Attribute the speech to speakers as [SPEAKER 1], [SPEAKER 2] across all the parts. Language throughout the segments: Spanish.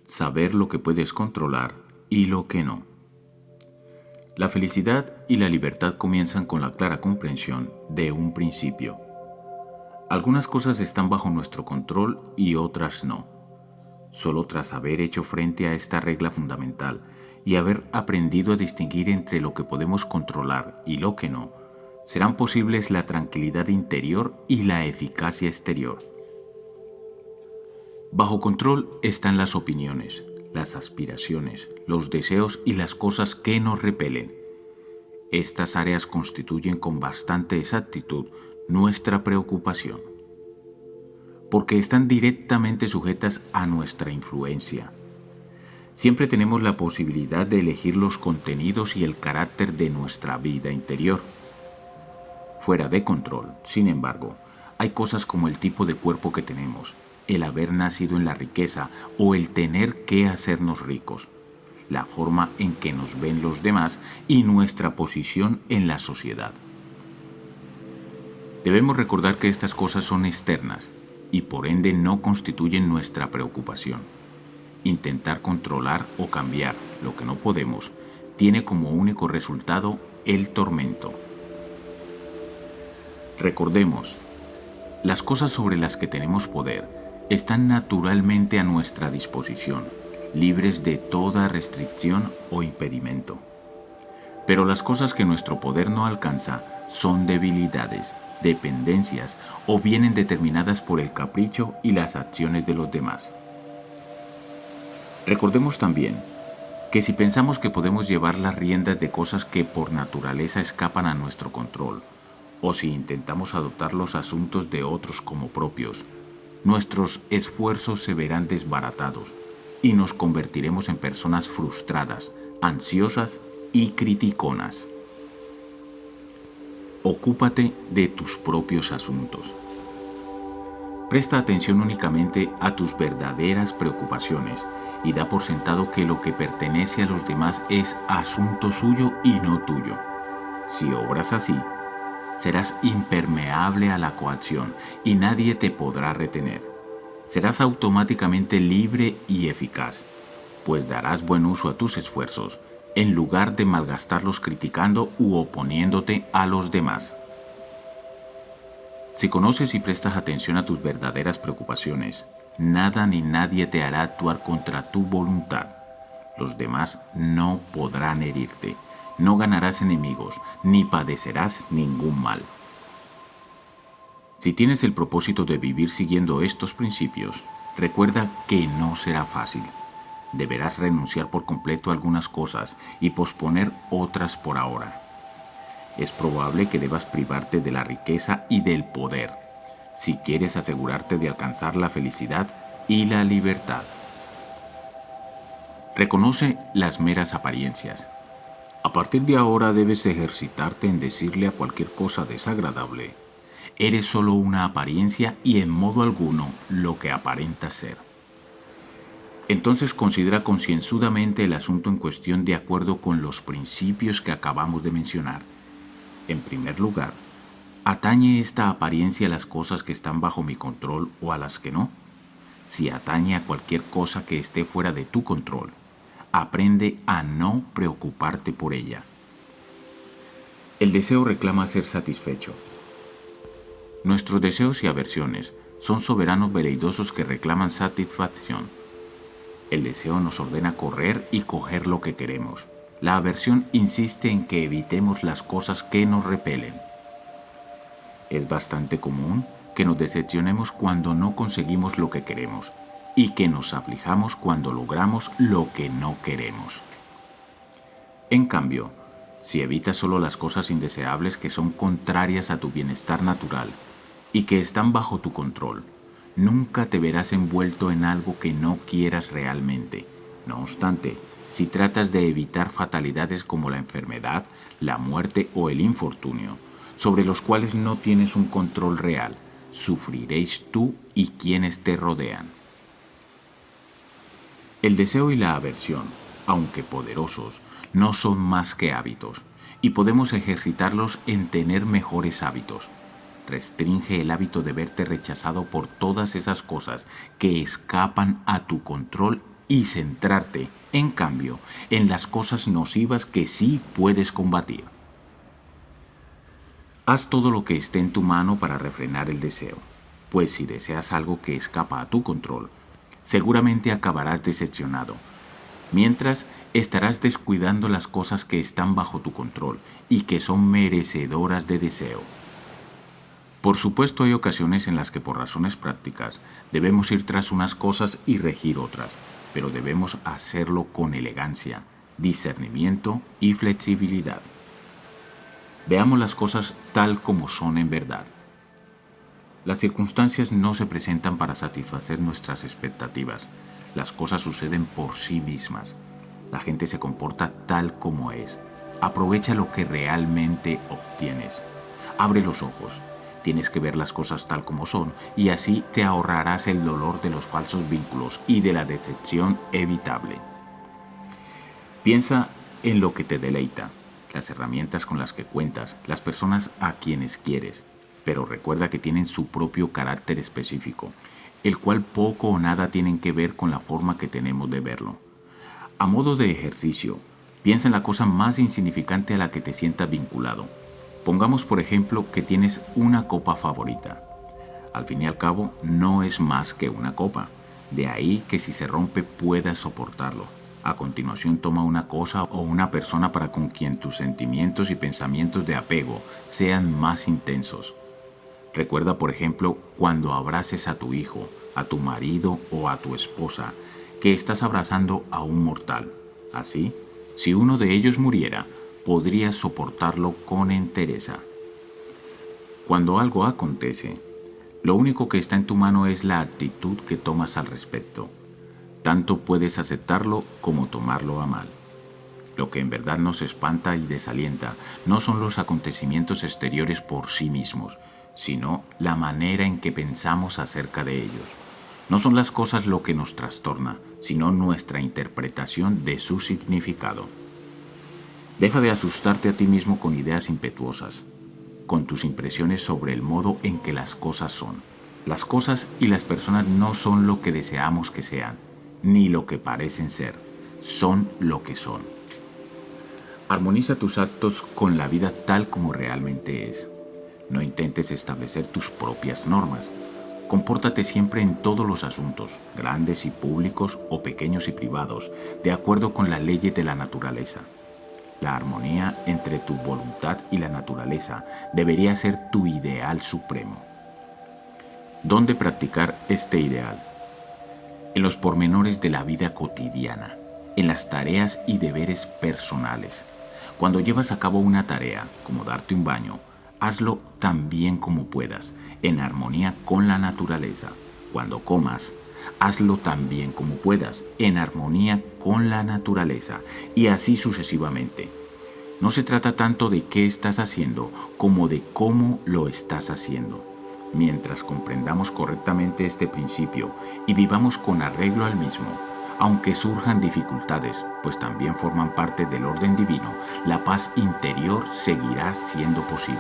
[SPEAKER 1] saber lo que puedes controlar y lo que no. La felicidad y la libertad comienzan con la clara comprensión de un principio. Algunas cosas están bajo nuestro control y otras no. Solo tras haber hecho frente a esta regla fundamental y haber aprendido a distinguir entre lo que podemos controlar y lo que no, serán posibles la tranquilidad interior y la eficacia exterior. Bajo control están las opiniones, las aspiraciones, los deseos y las cosas que nos repelen. Estas áreas constituyen con bastante exactitud nuestra preocupación, porque están directamente sujetas a nuestra influencia. Siempre tenemos la posibilidad de elegir los contenidos y el carácter de nuestra vida interior. Fuera de control, sin embargo, hay cosas como el tipo de cuerpo que tenemos, el haber nacido en la riqueza o el tener que hacernos ricos, la forma en que nos ven los demás y nuestra posición en la sociedad. Debemos recordar que estas cosas son externas y por ende no constituyen nuestra preocupación. Intentar controlar o cambiar lo que no podemos tiene como único resultado el tormento. Recordemos, las cosas sobre las que tenemos poder están naturalmente a nuestra disposición, libres de toda restricción o impedimento. Pero las cosas que nuestro poder no alcanza son debilidades, dependencias o vienen determinadas por el capricho y las acciones de los demás. Recordemos también que si pensamos que podemos llevar las riendas de cosas que por naturaleza escapan a nuestro control, o si intentamos adoptar los asuntos de otros como propios, nuestros esfuerzos se verán desbaratados y nos convertiremos en personas frustradas, ansiosas y criticonas. Ocúpate de tus propios asuntos. Presta atención únicamente a tus verdaderas preocupaciones y da por sentado que lo que pertenece a los demás es asunto suyo y no tuyo. Si obras así, serás impermeable a la coacción y nadie te podrá retener. Serás automáticamente libre y eficaz, pues darás buen uso a tus esfuerzos en lugar de malgastarlos criticando u oponiéndote a los demás. Si conoces y prestas atención a tus verdaderas preocupaciones, nada ni nadie te hará actuar contra tu voluntad. Los demás no podrán herirte. No ganarás enemigos, ni padecerás ningún mal. Si tienes el propósito de vivir siguiendo estos principios, recuerda que no será fácil. Deberás renunciar por completo a algunas cosas y posponer otras por ahora. Es probable que debas privarte de la riqueza y del poder, si quieres asegurarte de alcanzar la felicidad y la libertad. Reconoce las meras apariencias. A partir de ahora debes ejercitarte en decirle a cualquier cosa desagradable: eres solo una apariencia y en modo alguno lo que aparentas ser. Entonces considera concienzudamente el asunto en cuestión de acuerdo con los principios que acabamos de mencionar. En primer lugar, ¿atañe esta apariencia a las cosas que están bajo mi control o a las que no? Si atañe a cualquier cosa que esté fuera de tu control, aprende a no preocuparte por ella. El deseo reclama ser satisfecho. Nuestros deseos y aversiones son soberanos veleidosos que reclaman satisfacción. El deseo nos ordena correr y coger lo que queremos. La aversión insiste en que evitemos las cosas que nos repelen. Es bastante común que nos decepcionemos cuando no conseguimos lo que queremos y que nos aflijamos cuando logramos lo que no queremos. En cambio, si evitas solo las cosas indeseables que son contrarias a tu bienestar natural y que están bajo tu control, nunca te verás envuelto en algo que no quieras realmente. No obstante, si tratas de evitar fatalidades como la enfermedad, la muerte o el infortunio, sobre los cuales no tienes un control real, sufriréis tú y quienes te rodean. El deseo y la aversión, aunque poderosos, no son más que hábitos, y podemos ejercitarlos en tener mejores hábitos. Restringe el hábito de verte rechazado por todas esas cosas que escapan a tu control y centrarte, en cambio, en las cosas nocivas que sí puedes combatir. Haz todo lo que esté en tu mano para refrenar el deseo, pues si deseas algo que escapa a tu control, seguramente acabarás decepcionado. Mientras, estarás descuidando las cosas que están bajo tu control y que son merecedoras de deseo. Por supuesto, hay ocasiones en las que por razones prácticas debemos ir tras unas cosas y regir otras, pero debemos hacerlo con elegancia, discernimiento y flexibilidad. Veamos las cosas tal como son en verdad. Las circunstancias no se presentan para satisfacer nuestras expectativas. Las cosas suceden por sí mismas. La gente se comporta tal como es. Aprovecha lo que realmente obtienes. Abre los ojos. Tienes que ver las cosas tal como son y así te ahorrarás el dolor de los falsos vínculos y de la decepción evitable. Piensa en lo que te deleita, las herramientas con las que cuentas, las personas a quienes quieres, pero recuerda que tienen su propio carácter específico, el cual poco o nada tienen que ver con la forma que tenemos de verlo. A modo de ejercicio, piensa en la cosa más insignificante a la que te sientas vinculado. Pongamos por ejemplo que tienes una copa favorita. Al fin y al cabo, no es más que una copa. De ahí que si se rompe puedas soportarlo. A continuación toma una cosa o una persona para con quien tus sentimientos y pensamientos de apego sean más intensos. Recuerda, por ejemplo, cuando abraces a tu hijo, a tu marido o a tu esposa, que estás abrazando a un mortal. Así, si uno de ellos muriera, podrías soportarlo con entereza. Cuando algo acontece, lo único que está en tu mano es la actitud que tomas al respecto. Tanto puedes aceptarlo como tomarlo a mal. Lo que en verdad nos espanta y desalienta no son los acontecimientos exteriores por sí mismos, sino la manera en que pensamos acerca de ellos. No son las cosas lo que nos trastorna, sino nuestra interpretación de su significado. Deja de asustarte a ti mismo con ideas impetuosas, con tus impresiones sobre el modo en que las cosas son. Las cosas y las personas no son lo que deseamos que sean, ni lo que parecen ser, son lo que son. Armoniza tus actos con la vida tal como realmente es. No intentes establecer tus propias normas. Compórtate siempre en todos los asuntos, grandes y públicos o pequeños y privados, de acuerdo con las leyes de la naturaleza. La armonía entre tu voluntad y la naturaleza debería ser tu ideal supremo. ¿Dónde practicar este ideal? En los pormenores de la vida cotidiana, en las tareas y deberes personales. Cuando llevas a cabo una tarea, como darte un baño, hazlo tan bien como puedas, en armonía con la naturaleza. Cuando comas, hazlo tan bien como puedas, en armonía con la naturaleza, y así sucesivamente. No se trata tanto de qué estás haciendo, como de cómo lo estás haciendo. Mientras comprendamos correctamente este principio y vivamos con arreglo al mismo, aunque surjan dificultades, pues también forman parte del orden divino, la paz interior seguirá siendo posible.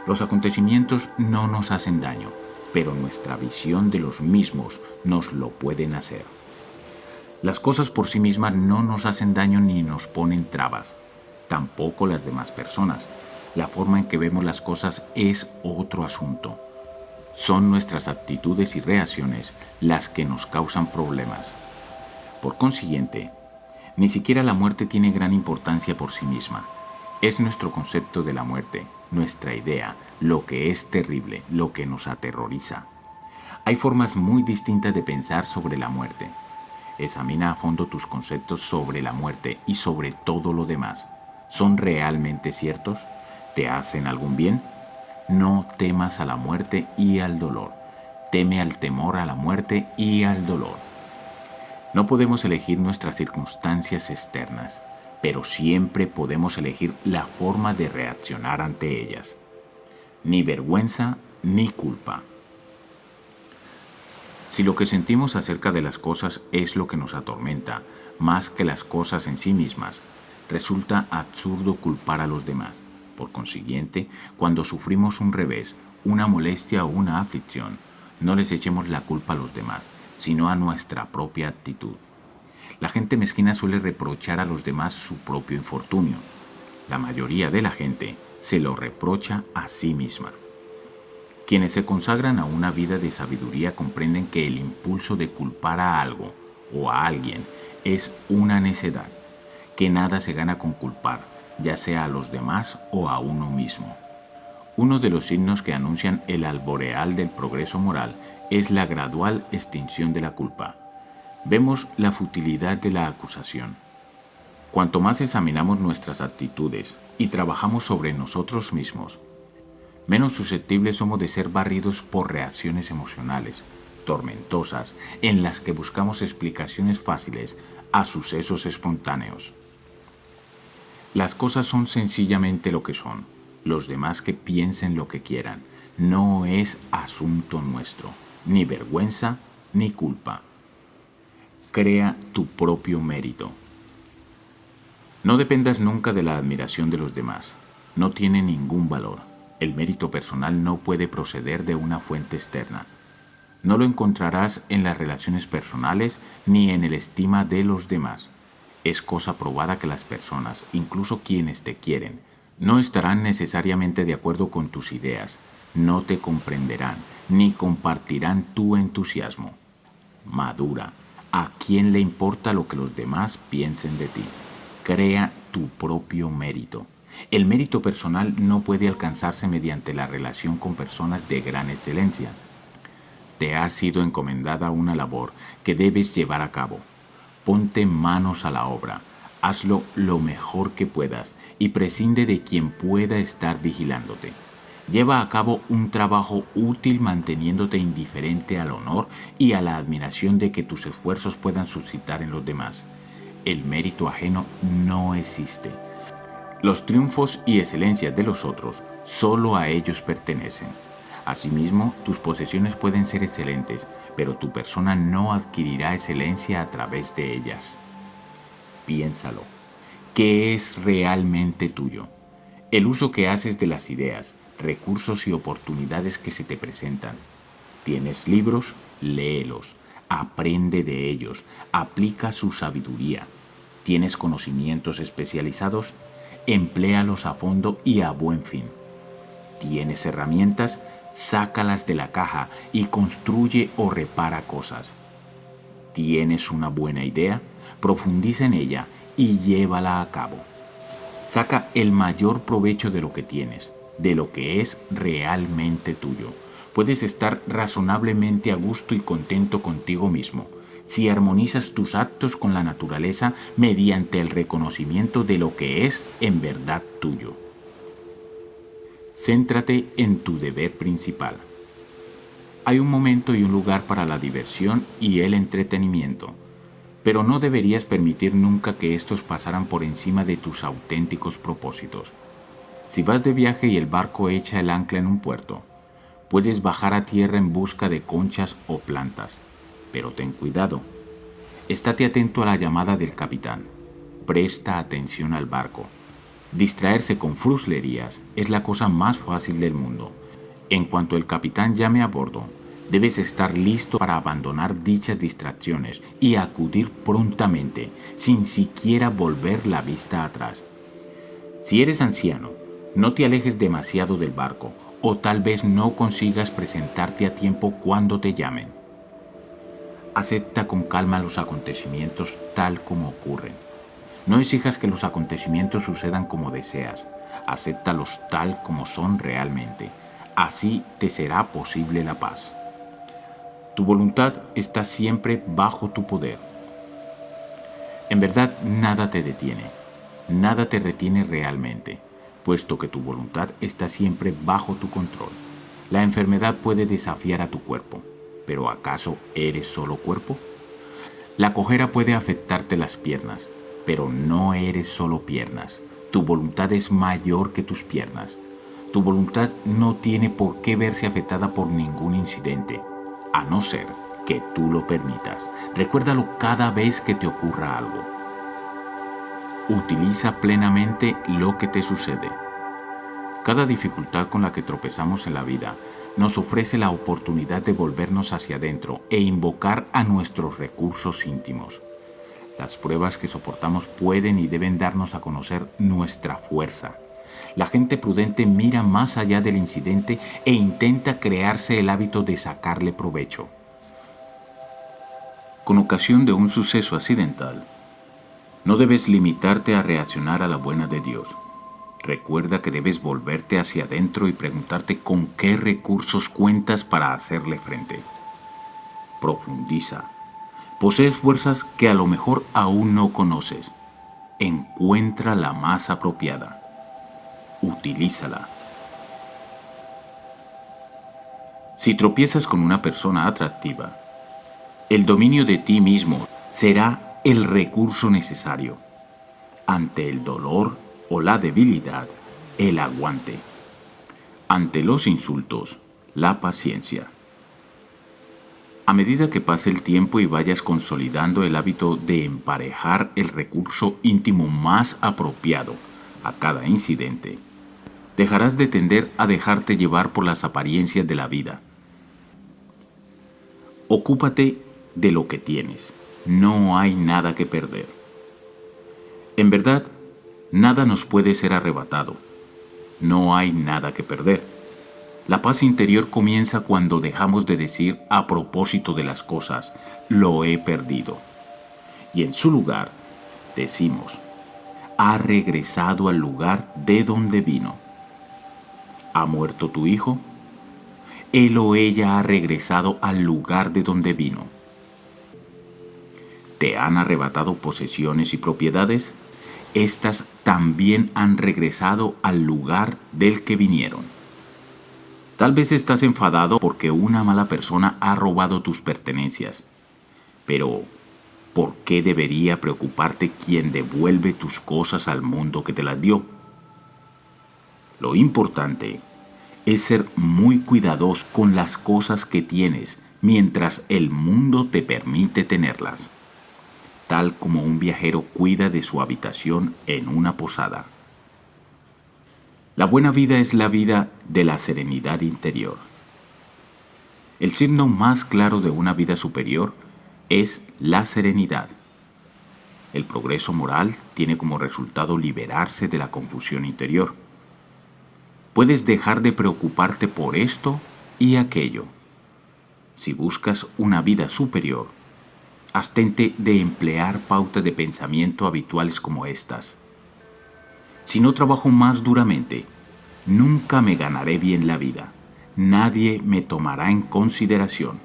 [SPEAKER 1] Los acontecimientos no nos hacen daño, pero nuestra visión de los mismos nos lo pueden hacer. Las cosas por sí mismas no nos hacen daño ni nos ponen trabas, tampoco las demás personas. La forma en que vemos las cosas es otro asunto. Son nuestras actitudes y reacciones las que nos causan problemas. Por consiguiente, ni siquiera la muerte tiene gran importancia por sí misma. Es nuestro concepto de la muerte, nuestra idea, lo que es terrible, lo que nos aterroriza. Hay formas muy distintas de pensar sobre la muerte. Examina a fondo tus conceptos sobre la muerte y sobre todo lo demás. ¿Son realmente ciertos? ¿Te hacen algún bien? No temas a la muerte y al dolor. Teme al temor a la muerte y al dolor. No podemos elegir nuestras circunstancias externas, pero siempre podemos elegir la forma de reaccionar ante ellas. Ni vergüenza ni culpa. Si lo que sentimos acerca de las cosas es lo que nos atormenta, más que las cosas en sí mismas, resulta absurdo culpar a los demás. Por consiguiente, cuando sufrimos un revés, una molestia o una aflicción, no les echemos la culpa a los demás, sino a nuestra propia actitud. La gente mezquina suele reprochar a los demás su propio infortunio. La mayoría de la gente se lo reprocha a sí misma. Quienes se consagran a una vida de sabiduría comprenden que el impulso de culpar a algo o a alguien es una necedad, que nada se gana con culpar, ya sea a los demás o a uno mismo. Uno de los signos que anuncian el alboreal del progreso moral es la gradual extinción de la culpa. Vemos la futilidad de la acusación. Cuanto más examinamos nuestras actitudes y trabajamos sobre nosotros mismos, menos susceptibles somos de ser barridos por reacciones emocionales, tormentosas, en las que buscamos explicaciones fáciles a sucesos espontáneos. Las cosas son sencillamente lo que son. Los demás que piensen lo que quieran. No es asunto nuestro, ni vergüenza ni culpa. Crea tu propio mérito. No dependas nunca de la admiración de los demás. No tiene ningún valor. El mérito personal no puede proceder de una fuente externa. No lo encontrarás en las relaciones personales ni en el estima de los demás. Es cosa probada que las personas, incluso quienes te quieren, no estarán necesariamente de acuerdo con tus ideas, no te comprenderán, ni compartirán tu entusiasmo. Madura. ¿A quién le importa lo que los demás piensen de ti? Crea tu propio mérito. El mérito personal no puede alcanzarse mediante la relación con personas de gran excelencia. Te ha sido encomendada una labor que debes llevar a cabo. Ponte manos a la obra, hazlo lo mejor que puedas y prescinde de quien pueda estar vigilándote. Lleva a cabo un trabajo útil manteniéndote indiferente al honor y a la admiración de que tus esfuerzos puedan suscitar en los demás. El mérito ajeno no existe. Los triunfos y excelencias de los otros solo a ellos pertenecen. Asimismo, tus posesiones pueden ser excelentes, pero tu persona no adquirirá excelencia a través de ellas. Piénsalo. ¿Qué es realmente tuyo? El uso que haces de las ideas, recursos y oportunidades que se te presentan. ¿Tienes libros? Léelos. Aprende de ellos. Aplica su sabiduría. ¿Tienes conocimientos especializados? Empléalos a fondo y a buen fin. ¿Tienes herramientas? Sácalas de la caja y construye o repara cosas. ¿Tienes una buena idea? Profundiza en ella y llévala a cabo. Saca el mayor provecho de lo que tienes, de lo que es realmente tuyo. Puedes estar razonablemente a gusto y contento contigo mismo si armonizas tus actos con la naturaleza mediante el reconocimiento de lo que es en verdad tuyo. Céntrate en tu deber principal. Hay un momento y un lugar para la diversión y el entretenimiento, pero no deberías permitir nunca que estos pasaran por encima de tus auténticos propósitos. Si vas de viaje y el barco echa el ancla en un puerto, puedes bajar a tierra en busca de conchas o plantas, pero ten cuidado. Estate atento a la llamada del capitán. Presta atención al barco. Distraerse con fruslerías es la cosa más fácil del mundo. En cuanto el capitán llame a bordo, debes estar listo para abandonar dichas distracciones y acudir prontamente, sin siquiera volver la vista atrás. Si eres anciano, no te alejes demasiado del barco, o tal vez no consigas presentarte a tiempo cuando te llamen. Acepta con calma los acontecimientos tal como ocurren. No exijas que los acontecimientos sucedan como deseas. Acéptalos tal como son realmente. Así te será posible la paz. Tu voluntad está siempre bajo tu poder. En verdad, nada te detiene. Nada te retiene realmente, puesto que tu voluntad está siempre bajo tu control. La enfermedad puede desafiar a tu cuerpo, pero ¿acaso eres solo cuerpo? La cojera puede afectarte las piernas, pero no eres solo piernas. Tu voluntad es mayor que tus piernas. Tu voluntad no tiene por qué verse afectada por ningún incidente, a no ser que tú lo permitas. Recuérdalo cada vez que te ocurra algo. Utiliza plenamente lo que te sucede. Cada dificultad con la que tropezamos en la vida nos ofrece la oportunidad de volvernos hacia adentro e invocar a nuestros recursos íntimos. Las pruebas que soportamos pueden y deben darnos a conocer nuestra fuerza. La gente prudente mira más allá del incidente e intenta crearse el hábito de sacarle provecho. Con ocasión de un suceso accidental, no debes limitarte a reaccionar a la buena de Dios. Recuerda que debes volverte hacia adentro y preguntarte con qué recursos cuentas para hacerle frente. Profundiza. Posees fuerzas que a lo mejor aún no conoces. Encuentra la más apropiada. Utilízala. Si tropiezas con una persona atractiva, el dominio de ti mismo será el recurso necesario. Ante el dolor o la debilidad, el aguante. Ante los insultos, la paciencia. A medida que pase el tiempo y vayas consolidando el hábito de emparejar el recurso íntimo más apropiado a cada incidente, dejarás de tender a dejarte llevar por las apariencias de la vida. Ocúpate de lo que tienes. No hay nada que perder. En verdad, nada nos puede ser arrebatado. No hay nada que perder. La paz interior comienza cuando dejamos de decir a propósito de las cosas, lo he perdido. Y en su lugar, decimos, ha regresado al lugar de donde vino. ¿Ha muerto tu hijo? Él o ella ha regresado al lugar de donde vino. ¿Te han arrebatado posesiones y propiedades? Estas también han regresado al lugar del que vinieron. Tal vez estás enfadado porque una mala persona ha robado tus pertenencias. Pero, ¿por qué debería preocuparte quien devuelve tus cosas al mundo que te las dio? Lo importante es ser muy cuidadoso con las cosas que tienes mientras el mundo te permite tenerlas, tal como un viajero cuida de su habitación en una posada. La buena vida es la vida de la serenidad interior. El signo más claro de una vida superior es la serenidad. El progreso moral tiene como resultado liberarse de la confusión interior. Puedes dejar de preocuparte por esto y aquello. Si buscas una vida superior, abstente de emplear pautas de pensamiento habituales como estas. Si no trabajo más duramente, nunca me ganaré bien la vida. Nadie me tomará en consideración.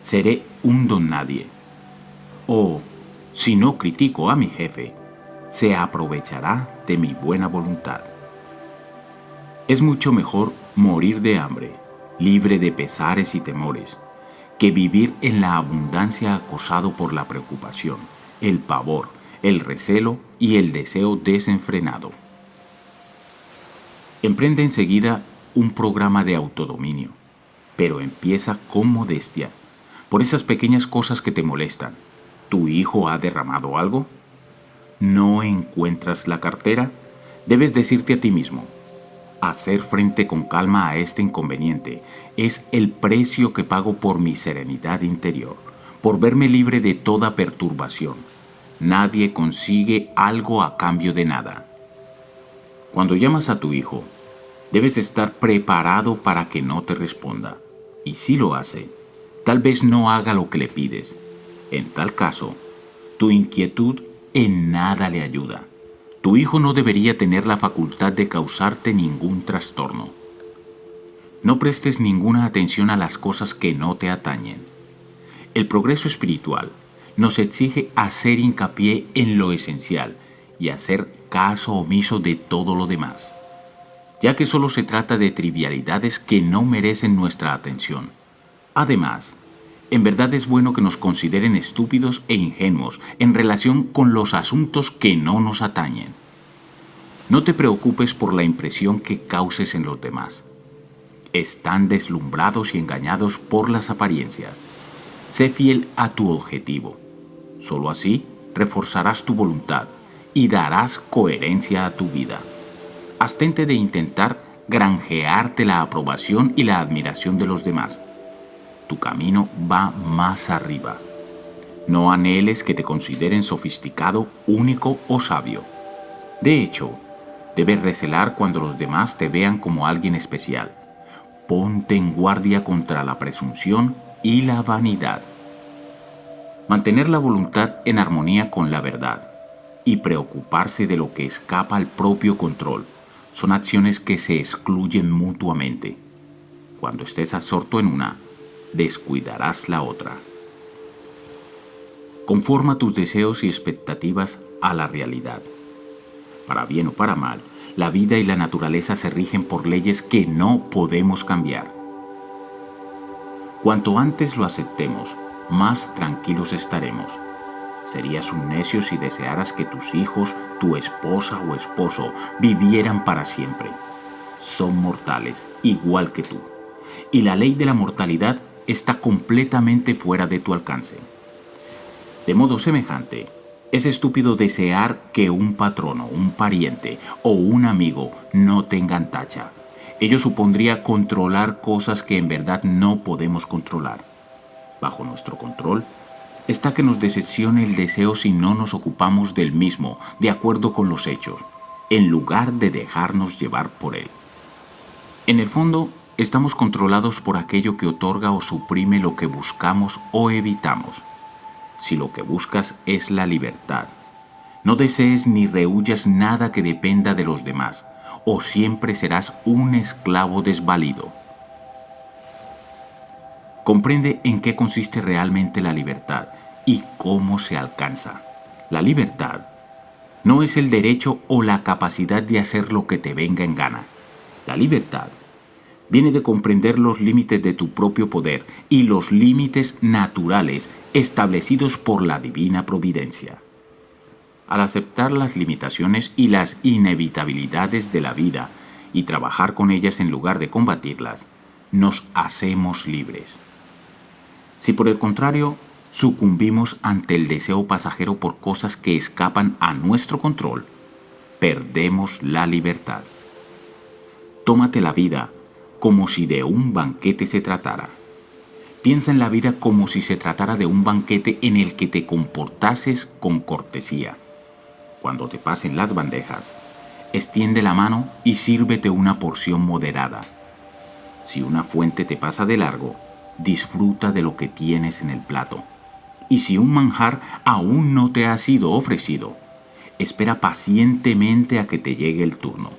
[SPEAKER 1] Seré un don nadie. O, si no critico a mi jefe, se aprovechará de mi buena voluntad. Es mucho mejor morir de hambre, libre de pesares y temores, que vivir en la abundancia acosado por la preocupación, el pavor, el recelo y el deseo desenfrenado. Emprende enseguida un programa de autodominio, pero empieza con modestia, por esas pequeñas cosas que te molestan. ¿Tu hijo ha derramado algo? ¿No encuentras la cartera? Debes decirte a ti mismo, hacer frente con calma a este inconveniente es el precio que pago por mi serenidad interior, por verme libre de toda perturbación. Nadie consigue algo a cambio de nada. Cuando llamas a tu hijo, debes estar preparado para que no te responda. Y si lo hace, tal vez no haga lo que le pides. En tal caso, tu inquietud en nada le ayuda. Tu hijo no debería tener la facultad de causarte ningún trastorno. No prestes ninguna atención a las cosas que no te atañen. El progreso espiritual nos exige hacer hincapié en lo esencial y hacer caso omiso de todo lo demás, ya que solo se trata de trivialidades que no merecen nuestra atención. Además, en verdad es bueno que nos consideren estúpidos e ingenuos en relación con los asuntos que no nos atañen. No te preocupes por la impresión que causes en los demás. Están deslumbrados y engañados por las apariencias. Sé fiel a tu objetivo. Solo así reforzarás tu voluntad y darás coherencia a tu vida. Abstente de intentar granjearte la aprobación y la admiración de los demás. Tu camino va más arriba. No anheles que te consideren sofisticado, único o sabio. De hecho, debes recelar cuando los demás te vean como alguien especial. Ponte en guardia contra la presunción y la vanidad. Mantener la voluntad en armonía con la verdad y preocuparse de lo que escapa al propio control son acciones que se excluyen mutuamente. Cuando estés absorto en una, descuidarás la otra. Conforma tus deseos y expectativas a la realidad. Para bien o para mal, la vida y la naturaleza se rigen por leyes que no podemos cambiar. Cuanto antes lo aceptemos, más tranquilos estaremos. Serías un necio si desearas que tus hijos, tu esposa o esposo vivieran para siempre. Son mortales, igual que tú. Y la ley de la mortalidad está completamente fuera de tu alcance. De modo semejante, es estúpido desear que un patrono, un pariente o un amigo no tengan tacha. Ello supondría controlar cosas que en verdad no podemos controlar. Bajo nuestro control está que nos decepcione el deseo si no nos ocupamos del mismo, de acuerdo con los hechos, en lugar de dejarnos llevar por él. En el fondo, estamos controlados por aquello que otorga o suprime lo que buscamos o evitamos. Si lo que buscas es la libertad, no desees ni rehuyas nada que dependa de los demás, o siempre serás un esclavo desvalido. Comprende en qué consiste realmente la libertad y cómo se alcanza. La libertad no es el derecho o la capacidad de hacer lo que te venga en gana. La libertad viene de comprender los límites de tu propio poder y los límites naturales establecidos por la divina providencia. Al aceptar las limitaciones y las inevitabilidades de la vida y trabajar con ellas en lugar de combatirlas, nos hacemos libres. Si por el contrario sucumbimos ante el deseo pasajero por cosas que escapan a nuestro control, perdemos la libertad. Tómate la vida como si de un banquete se tratara. Piensa en la vida como si se tratara de un banquete en el que te comportases con cortesía. Cuando te pasen las bandejas, extiende la mano y sírvete una porción moderada. Si una fuente te pasa de largo, disfruta de lo que tienes en el plato. Y si un manjar aún no te ha sido ofrecido, espera pacientemente a que te llegue el turno.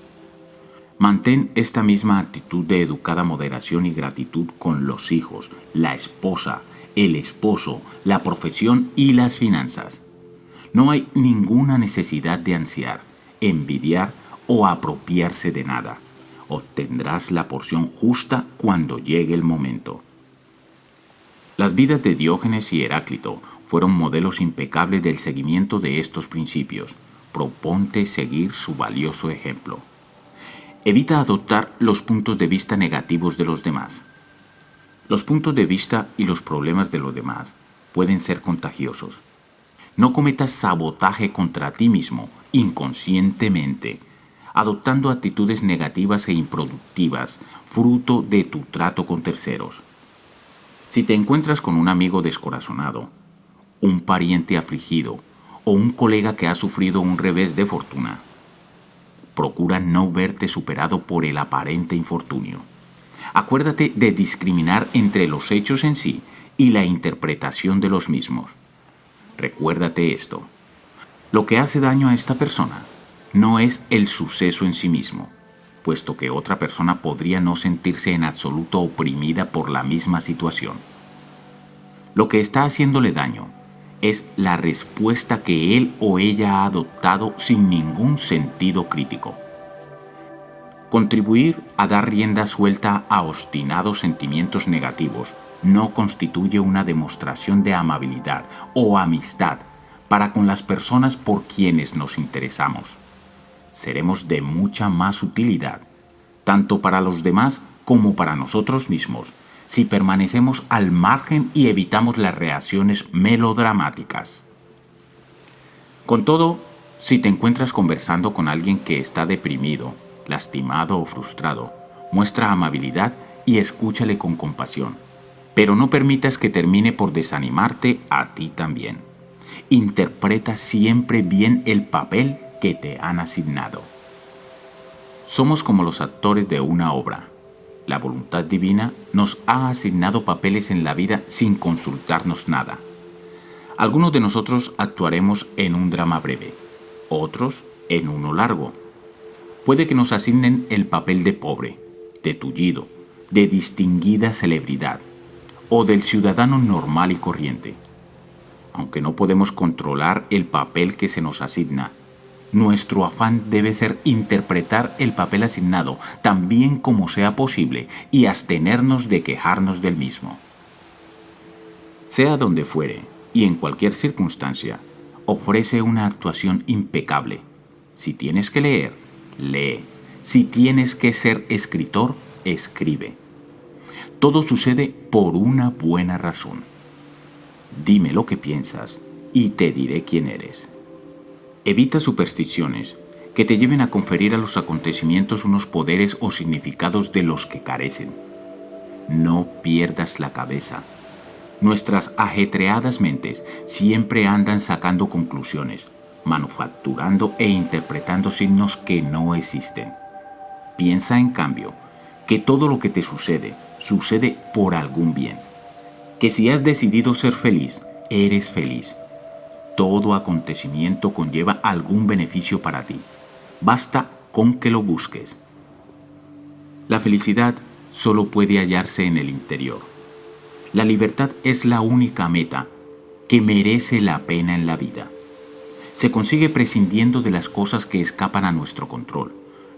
[SPEAKER 1] Mantén esta misma actitud de educada moderación y gratitud con los hijos, la esposa, el esposo, la profesión y las finanzas. No hay ninguna necesidad de ansiar, envidiar o apropiarse de nada. Obtendrás la porción justa cuando llegue el momento. Las vidas de Diógenes y Heráclito fueron modelos impecables del seguimiento de estos principios. Proponte seguir su valioso ejemplo. Evita adoptar los puntos de vista negativos de los demás. Los puntos de vista y los problemas de los demás pueden ser contagiosos. No cometas sabotaje contra ti mismo inconscientemente, adoptando actitudes negativas e improductivas, fruto de tu trato con terceros. Si te encuentras con un amigo descorazonado, un pariente afligido o un colega que ha sufrido un revés de fortuna, procura no verte superado por el aparente infortunio. Acuérdate de discriminar entre los hechos en sí y la interpretación de los mismos. Recuérdate esto. Lo que hace daño a esta persona no es el suceso en sí mismo, puesto que otra persona podría no sentirse en absoluto oprimida por la misma situación. Lo que está haciéndole daño es la respuesta que él o ella ha adoptado sin ningún sentido crítico. Contribuir a dar rienda suelta a obstinados sentimientos negativos no constituye una demostración de amabilidad o amistad para con las personas por quienes nos interesamos. Seremos de mucha más utilidad, tanto para los demás como para nosotros mismos, si permanecemos al margen y evitamos las reacciones melodramáticas. Con todo, si te encuentras conversando con alguien que está deprimido, lastimado o frustrado, Muestra amabilidad y escúchale con compasión. Pero no permitas que termine por desanimarte a ti también. Interpreta siempre bien el papel que te han asignado. Somos como los actores de una obra. La voluntad divina nos ha asignado papeles en la vida sin consultarnos nada. Algunos de nosotros actuaremos en un drama breve, otros en uno largo. Puede que nos asignen el papel de pobre, de tullido, de distinguida celebridad o del ciudadano normal y corriente. Aunque no podemos controlar el papel que se nos asigna, nuestro afán debe ser interpretar el papel asignado tan bien como sea posible y abstenernos de quejarnos del mismo. Sea donde fuere y en cualquier circunstancia, ofrece una actuación impecable. Si tienes que leer, lee. Si tienes que ser escritor, escribe. Todo sucede por una buena razón. Dime lo que piensas y te diré quién eres. Evita supersticiones que te lleven a conferir a los acontecimientos unos poderes o significados de los que carecen. No pierdas la cabeza. Nuestras ajetreadas mentes siempre andan sacando conclusiones, manufacturando e interpretando signos que no existen. Piensa, en cambio, que todo lo que te sucede por algún bien. Que si has decidido ser feliz, eres feliz. Todo acontecimiento conlleva algún beneficio para ti. Basta con que lo busques. La felicidad solo puede hallarse en el interior. La libertad es la única meta que merece la pena en la vida. Se consigue prescindiendo de las cosas que escapan a nuestro control.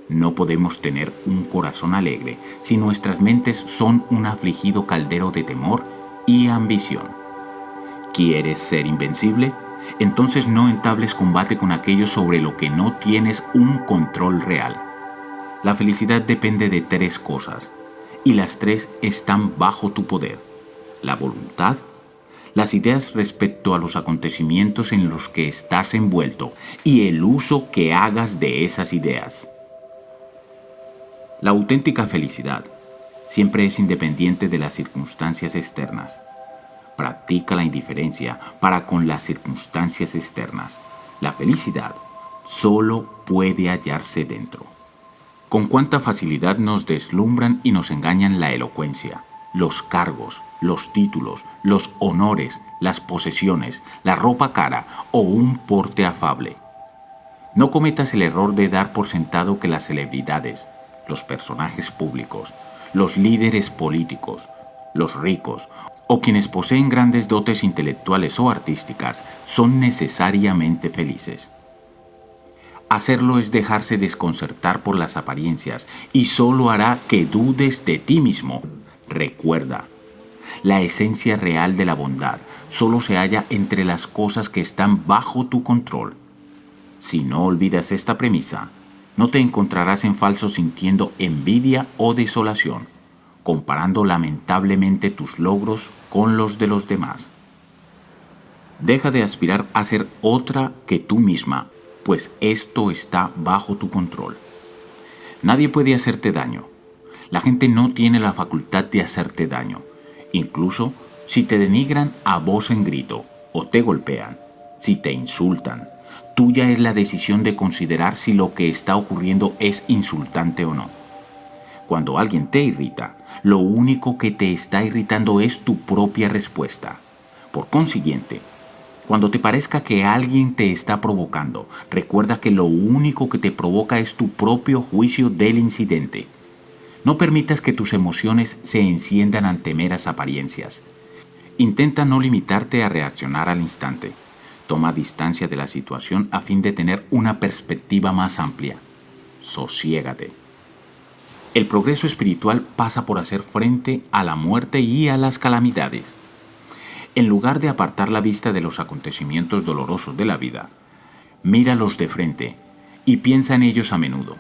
[SPEAKER 1] No podemos tener un corazón alegre si nuestras mentes son un afligido caldero de temor y ambición. ¿Quieres ser invencible? Entonces no entables combate con aquello sobre lo que no tienes un control real. La felicidad depende de 3 cosas, y las 3 están bajo tu poder: la voluntad, las ideas respecto a los acontecimientos en los que estás envuelto y el uso que hagas de esas ideas. La auténtica felicidad siempre es independiente de las circunstancias externas. Practica la indiferencia para con las circunstancias externas. La felicidad solo puede hallarse dentro. Con cuánta facilidad nos deslumbran y nos engañan la elocuencia, los cargos, los títulos, los honores, las posesiones, la ropa cara o un porte afable. No cometas el error de dar por sentado que las celebridades, los personajes públicos, los líderes políticos, los ricos o quienes poseen grandes dotes intelectuales o artísticas son necesariamente felices. Hacerlo es dejarse desconcertar por las apariencias y solo hará que dudes de ti mismo. Recuerda, la esencia real de la bondad solo se halla entre las cosas que están bajo tu control. Si no olvidas esta premisa, no te encontrarás en falso sintiendo envidia o desolación, comparando lamentablemente tus logros con los de los demás. Deja de aspirar a ser otra que tú misma, pues esto está bajo tu control. Nadie puede hacerte daño. La gente no tiene la facultad de hacerte daño, incluso si te denigran a voz en grito o te golpean, si te insultan. Tuya es la decisión de considerar si lo que está ocurriendo es insultante o no. Cuando alguien te irrita, lo único que te está irritando es tu propia respuesta. Por consiguiente, cuando te parezca que alguien te está provocando, recuerda que lo único que te provoca es tu propio juicio del incidente. No permitas que tus emociones se enciendan ante meras apariencias. Intenta no limitarte a reaccionar al instante. Toma distancia de la situación a fin de tener una perspectiva más amplia. Sosiégate. El progreso espiritual pasa por hacer frente a la muerte y a las calamidades. En lugar de apartar la vista de los acontecimientos dolorosos de la vida, míralos de frente y piensa en ellos a menudo.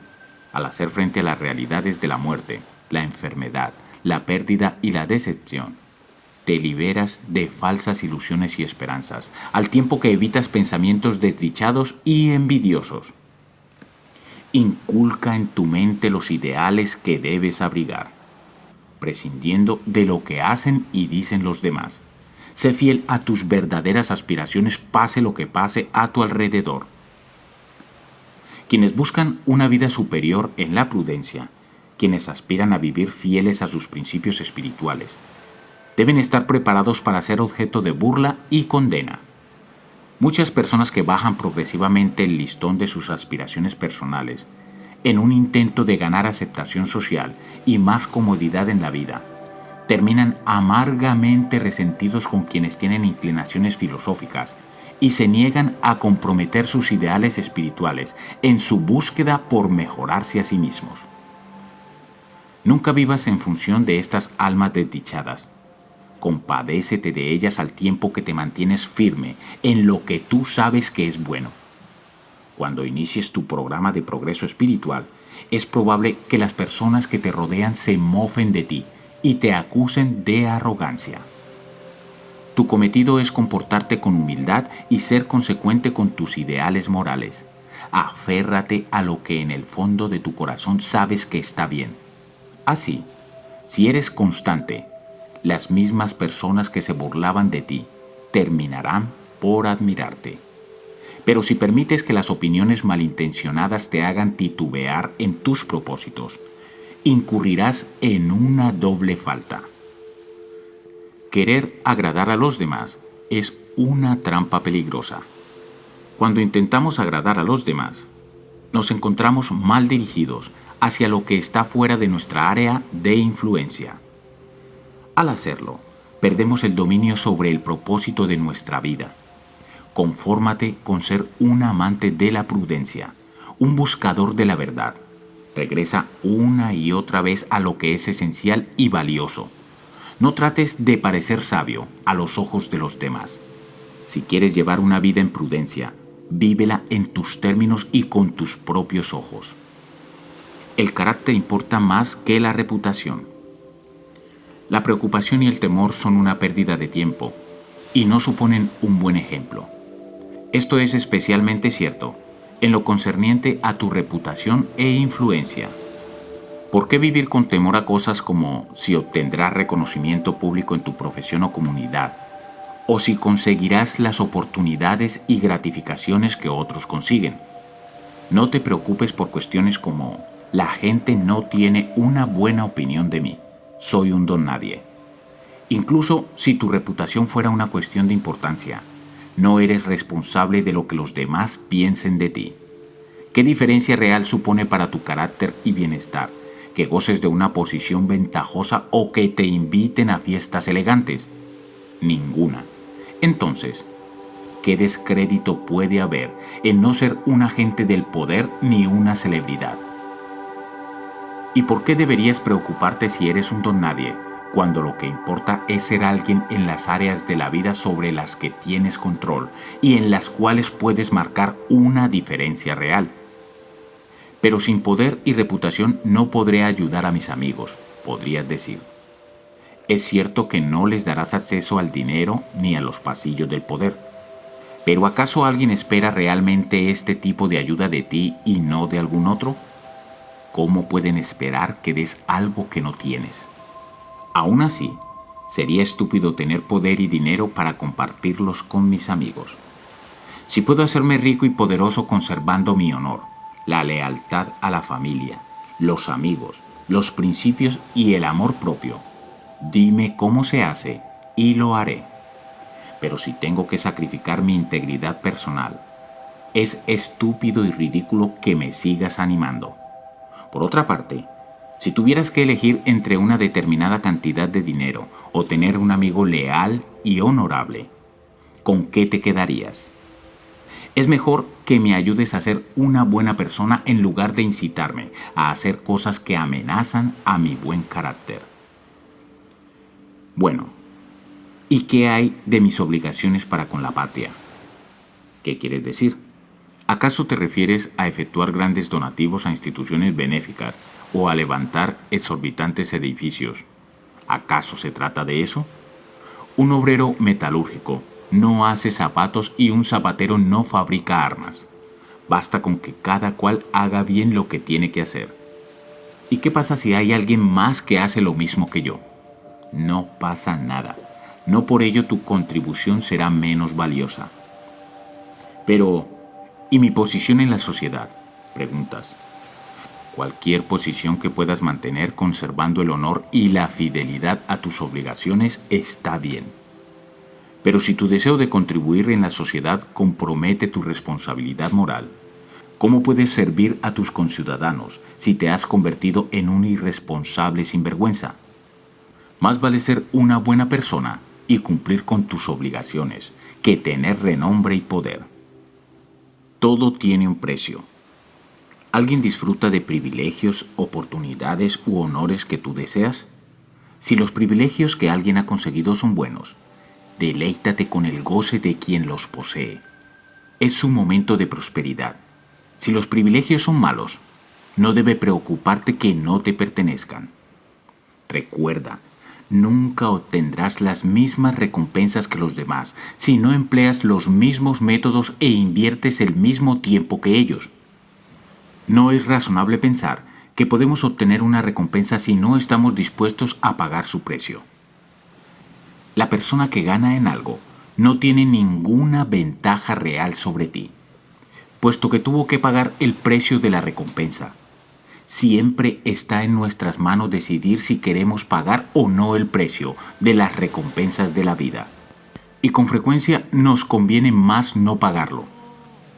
[SPEAKER 1] Al hacer frente a las realidades de la muerte, la enfermedad, la pérdida y la decepción, te liberas de falsas ilusiones y esperanzas, al tiempo que evitas pensamientos desdichados y envidiosos. Inculca en tu mente los ideales que debes abrigar, prescindiendo de lo que hacen y dicen los demás. Sé fiel a tus verdaderas aspiraciones, pase lo que pase a tu alrededor. Quienes buscan una vida superior en la prudencia, quienes aspiran a vivir fieles a sus principios espirituales, deben estar preparados para ser objeto de burla y condena. Muchas personas que bajan progresivamente el listón de sus aspiraciones personales, en un intento de ganar aceptación social y más comodidad en la vida, terminan amargamente resentidos con quienes tienen inclinaciones filosóficas y se niegan a comprometer sus ideales espirituales en su búsqueda por mejorarse a sí mismos. Nunca vivas en función de estas almas desdichadas. Compadécete de ellas al tiempo que te mantienes firme en lo que tú sabes que es bueno. Cuando inicies tu programa de progreso espiritual, es probable que las personas que te rodean se mofen de ti y te acusen de arrogancia. Tu cometido es comportarte con humildad y ser consecuente con tus ideales morales. Aférrate a lo que en el fondo de tu corazón sabes que está bien. Así, si eres constante, las mismas personas que se burlaban de ti terminarán por admirarte. Pero si permites que las opiniones malintencionadas te hagan titubear en tus propósitos, incurrirás en una doble falta. Querer agradar a los demás es una trampa peligrosa. Cuando intentamos agradar a los demás, nos encontramos mal dirigidos hacia lo que está fuera de nuestra área de influencia. Al hacerlo, perdemos el dominio sobre el propósito de nuestra vida. Confórmate con ser un amante de la prudencia, un buscador de la verdad. Regresa una y otra vez a lo que es esencial y valioso. No trates de parecer sabio a los ojos de los demás. Si quieres llevar una vida en prudencia, vívela en tus términos y con tus propios ojos. El carácter importa más que la reputación. La preocupación y el temor son una pérdida de tiempo y no suponen un buen ejemplo. Esto es especialmente cierto en lo concerniente a tu reputación e influencia. ¿Por qué vivir con temor a cosas como si obtendrás reconocimiento público en tu profesión o comunidad, o si conseguirás las oportunidades y gratificaciones que otros consiguen? No te preocupes por cuestiones como la gente no tiene una buena opinión de mí, soy un don nadie. Incluso si tu reputación fuera una cuestión de importancia, no eres responsable de lo que los demás piensen de ti. ¿Qué diferencia real supone para tu carácter y bienestar que goces de una posición ventajosa o que te inviten a fiestas elegantes? Ninguna. Entonces, ¿qué descrédito puede haber en no ser un agente del poder ni una celebridad? ¿Y por qué deberías preocuparte si eres un don nadie, cuando lo que importa es ser alguien en las áreas de la vida sobre las que tienes control y en las cuales puedes marcar una diferencia real? Pero sin poder y reputación no podré ayudar a mis amigos, podrías decir. Es cierto que no les darás acceso al dinero ni a los pasillos del poder. ¿Pero acaso alguien espera realmente este tipo de ayuda de ti y no de algún otro? ¿Cómo pueden esperar que des algo que no tienes? Aún así, sería estúpido tener poder y dinero para compartirlos con mis amigos. Si puedo hacerme rico y poderoso conservando mi honor, la lealtad a la familia, los amigos, los principios y el amor propio, dime cómo se hace y lo haré. Pero si tengo que sacrificar mi integridad personal, es estúpido y ridículo que me sigas animando. Por otra parte, si tuvieras que elegir entre una determinada cantidad de dinero o tener un amigo leal y honorable, ¿con qué te quedarías? Es mejor que me ayudes a ser una buena persona en lugar de incitarme a hacer cosas que amenazan a mi buen carácter. Bueno, ¿y qué hay de mis obligaciones para con la patria? ¿Qué quieres decir? ¿Acaso te refieres a efectuar grandes donativos a instituciones benéficas o a levantar exorbitantes edificios? ¿Acaso se trata de eso? Un obrero metalúrgico no hace zapatos y un zapatero no fabrica armas. Basta con que cada cual haga bien lo que tiene que hacer. ¿Y qué pasa si hay alguien más que hace lo mismo que yo? No pasa nada. No por ello tu contribución será menos valiosa. Pero, ¿y mi posición en la sociedad?, preguntas. Cualquier posición que puedas mantener conservando el honor y la fidelidad a tus obligaciones está bien. Pero si tu deseo de contribuir en la sociedad compromete tu responsabilidad moral, ¿cómo puedes servir a tus conciudadanos si te has convertido en un irresponsable sinvergüenza? Más vale ser una buena persona y cumplir con tus obligaciones que tener renombre y poder. Todo tiene un precio. ¿Alguien disfruta de privilegios, oportunidades u honores que tú deseas? Si los privilegios que alguien ha conseguido son buenos, deleítate con el goce de quien los posee. Es su momento de prosperidad. Si los privilegios son malos, no debe preocuparte que no te pertenezcan. Recuerda, nunca obtendrás las mismas recompensas que los demás si no empleas los mismos métodos e inviertes el mismo tiempo que ellos. No es razonable pensar que podemos obtener una recompensa si no estamos dispuestos a pagar su precio. La persona que gana en algo no tiene ninguna ventaja real sobre ti, puesto que tuvo que pagar el precio de la recompensa. Siempre está en nuestras manos decidir si queremos pagar o no el precio de las recompensas de la vida. Y con frecuencia nos conviene más no pagarlo,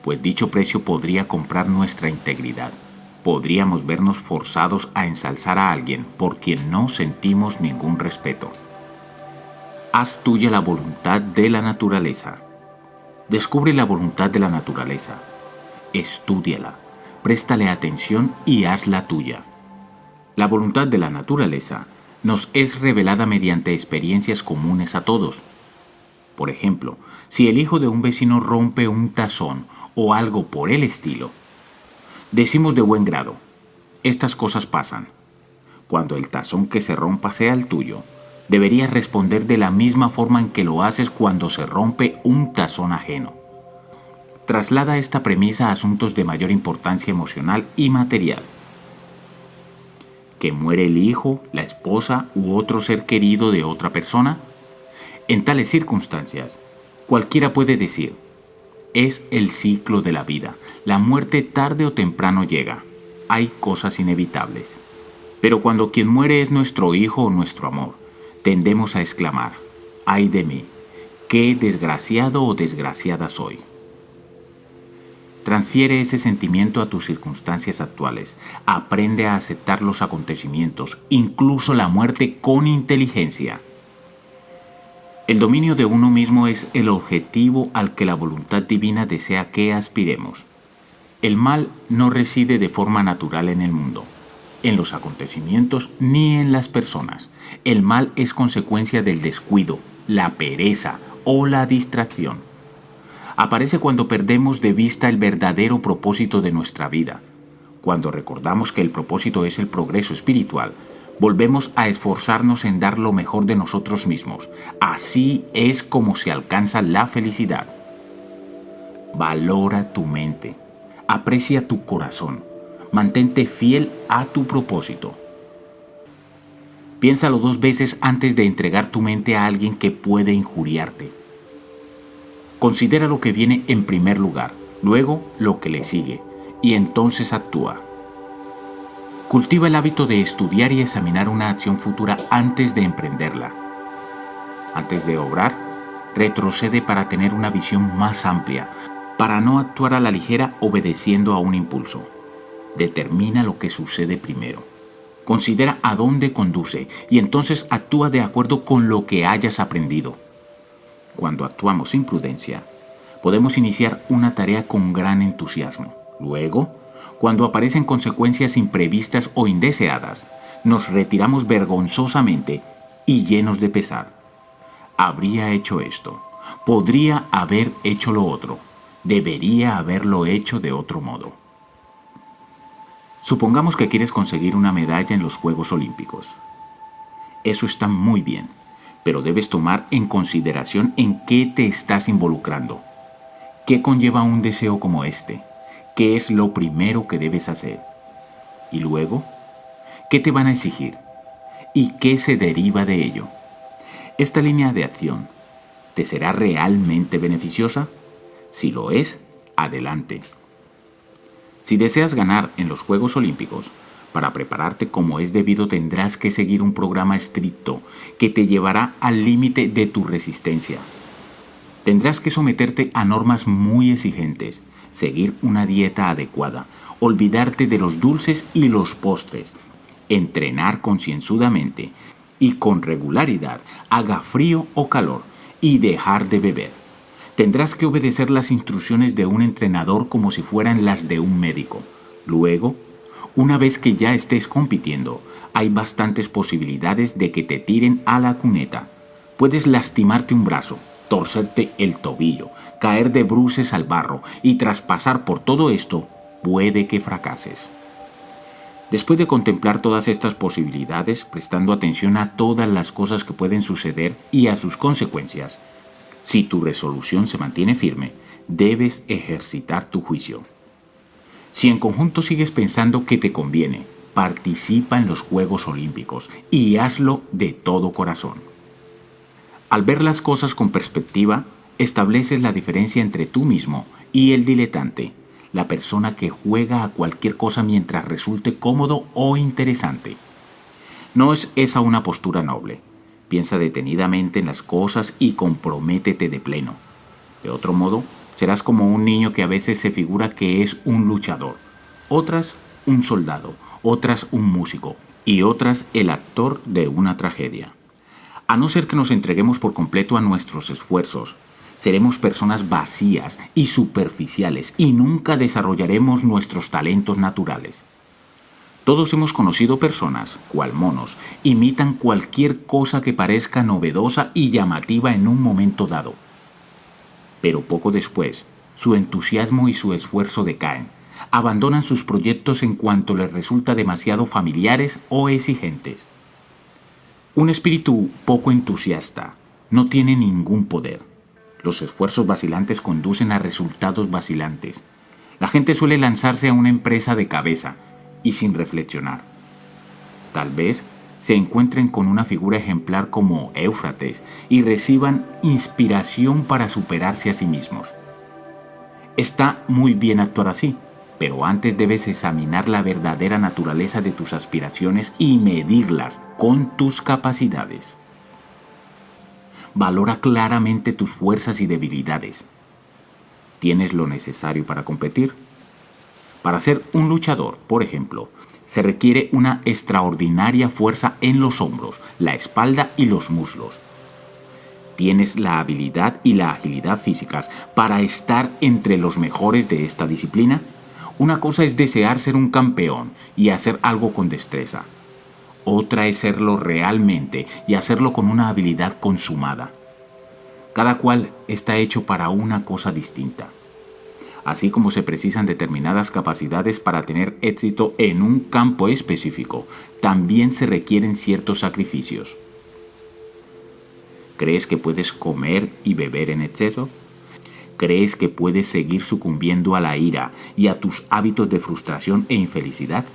[SPEAKER 1] pues dicho precio podría comprar nuestra integridad. Podríamos vernos forzados a ensalzar a alguien por quien no sentimos ningún respeto. Haz tuya la voluntad de la naturaleza. Descubre la voluntad de la naturaleza. Estúdiala, préstale atención y hazla tuya. La voluntad de la naturaleza nos es revelada mediante experiencias comunes a todos. Por ejemplo, si el hijo de un vecino rompe un tazón o algo por el estilo, decimos de buen grado: estas cosas pasan. Cuando el tazón que se rompa sea el tuyo, deberías responder de la misma forma en que lo haces cuando se rompe un tazón ajeno. Traslada esta premisa a asuntos de mayor importancia emocional y material. ¿Que muere el hijo, la esposa u otro ser querido de otra persona? En tales circunstancias, cualquiera puede decir: es el ciclo de la vida. La muerte tarde o temprano llega. Hay cosas inevitables. Pero cuando quien muere es nuestro hijo o nuestro amor, tendemos a exclamar: ¡ay de mí! ¡Qué desgraciado o desgraciada soy! Transfiere ese sentimiento a tus circunstancias actuales. Aprende a aceptar los acontecimientos, incluso la muerte, con inteligencia. El dominio de uno mismo es el objetivo al que la voluntad divina desea que aspiremos. El mal no reside de forma natural en el mundo, en los acontecimientos ni en las personas. El mal es consecuencia del descuido, la pereza o la distracción. Aparece cuando perdemos de vista el verdadero propósito de nuestra vida. Cuando recordamos que el propósito es el progreso espiritual, volvemos a esforzarnos en dar lo mejor de nosotros mismos. Así es como se alcanza la felicidad. Valora tu mente, aprecia tu corazón, mantente fiel a tu propósito. Piénsalo 2 veces antes de entregar tu mente a alguien que puede injuriarte. Considera lo que viene en primer lugar, luego lo que le sigue, y entonces actúa. Cultiva el hábito de estudiar y examinar una acción futura antes de emprenderla. Antes de obrar, retrocede para tener una visión más amplia, para no actuar a la ligera obedeciendo a un impulso. Determina lo que sucede primero. Considera a dónde conduce y entonces actúa de acuerdo con lo que hayas aprendido. Cuando actuamos sin prudencia, podemos iniciar una tarea con gran entusiasmo. Luego, cuando aparecen consecuencias imprevistas o indeseadas, nos retiramos vergonzosamente y llenos de pesar. Habría hecho esto, podría haber hecho lo otro, debería haberlo hecho de otro modo. Supongamos que quieres conseguir una medalla en los Juegos Olímpicos. Eso está muy bien, pero debes tomar en consideración en qué te estás involucrando. ¿Qué conlleva un deseo como este? ¿Qué es lo primero que debes hacer? Y luego, ¿qué te van a exigir? ¿Y qué se deriva de ello? ¿Esta línea de acción te será realmente beneficiosa? Si lo es, adelante. Si deseas ganar en los Juegos Olímpicos, para prepararte como es debido tendrás que seguir un programa estricto que te llevará al límite de tu resistencia. Tendrás que someterte a normas muy exigentes, seguir una dieta adecuada, olvidarte de los dulces y los postres, entrenar concienzudamente y con regularidad, haga frío o calor, y dejar de beber. Tendrás que obedecer las instrucciones de un entrenador como si fueran las de un médico. Luego, una vez que ya estés compitiendo, hay bastantes posibilidades de que te tiren a la cuneta. Puedes lastimarte un brazo, torcerte el tobillo, caer de bruces al barro y tras pasar por todo esto, puede que fracases. Después de contemplar todas estas posibilidades, prestando atención a todas las cosas que pueden suceder y a sus consecuencias, si tu resolución se mantiene firme, debes ejercitar tu juicio. Si en conjunto sigues pensando que te conviene, participa en los Juegos Olímpicos y hazlo de todo corazón. Al ver las cosas con perspectiva, estableces la diferencia entre tú mismo y el diletante, la persona que juega a cualquier cosa mientras resulte cómodo o interesante. No es esa una postura noble. Piensa detenidamente en las cosas y comprométete de pleno. De otro modo, serás como un niño que a veces se figura que es un luchador, otras un soldado, otras un músico y otras el actor de una tragedia. A no ser que nos entreguemos por completo a nuestros esfuerzos, seremos personas vacías y superficiales y nunca desarrollaremos nuestros talentos naturales. Todos hemos conocido personas, cual monos, imitan cualquier cosa que parezca novedosa y llamativa en un momento dado. Pero poco después, su entusiasmo y su esfuerzo decaen, abandonan sus proyectos en cuanto les resulta demasiado familiares o exigentes. Un espíritu poco entusiasta no tiene ningún poder. Los esfuerzos vacilantes conducen a resultados vacilantes. La gente suele lanzarse a una empresa de cabeza y sin reflexionar. Tal vez se encuentren con una figura ejemplar como Éufrates y reciban inspiración para superarse a sí mismos. Está muy bien actuar así, pero antes debes examinar la verdadera naturaleza de tus aspiraciones y medirlas con tus capacidades. Valora claramente tus fuerzas y debilidades. ¿Tienes lo necesario para competir? Para ser un luchador, por ejemplo, se requiere una extraordinaria fuerza en los hombros, la espalda y los muslos. ¿Tienes la habilidad y la agilidad físicas para estar entre los mejores de esta disciplina? Una cosa es desear ser un campeón y hacer algo con destreza. Otra es serlo realmente y hacerlo con una habilidad consumada. Cada cual está hecho para una cosa distinta. Así como se precisan determinadas capacidades para tener éxito en un campo específico, también se requieren ciertos sacrificios. ¿Crees que puedes comer y beber en exceso? ¿Crees que puedes seguir sucumbiendo a la ira y a tus hábitos de frustración e infelicidad?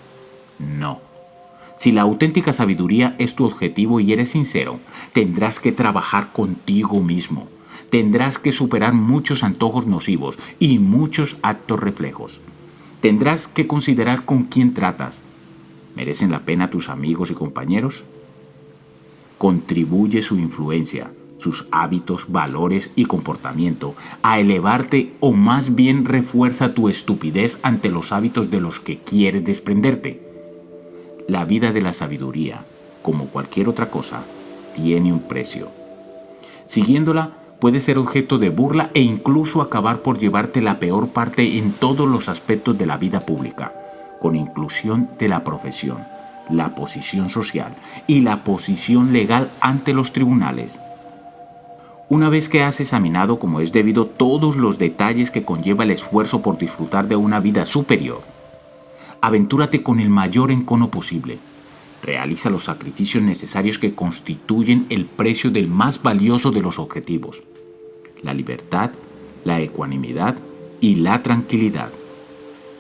[SPEAKER 1] No. Si la auténtica sabiduría es tu objetivo y eres sincero, tendrás que trabajar contigo mismo. Tendrás que superar muchos antojos nocivos y muchos actos reflejos. Tendrás que considerar con quién tratas. ¿Merecen la pena tus amigos y compañeros? Contribuye su influencia, sus hábitos, valores y comportamiento a elevarte o más bien refuerza tu estupidez ante los hábitos de los que quieres desprenderte. La vida de la sabiduría, como cualquier otra cosa, tiene un precio. Siguiéndola, puede ser objeto de burla e incluso acabar por llevarte la peor parte en todos los aspectos de la vida pública, con inclusión de la profesión, la posición social y la posición legal ante los tribunales. Una vez que has examinado como es debido todos los detalles que conlleva el esfuerzo por disfrutar de una vida superior, aventúrate con el mayor encono posible. Realiza los sacrificios necesarios que constituyen el precio del más valioso de los objetivos: la libertad, la ecuanimidad y la tranquilidad.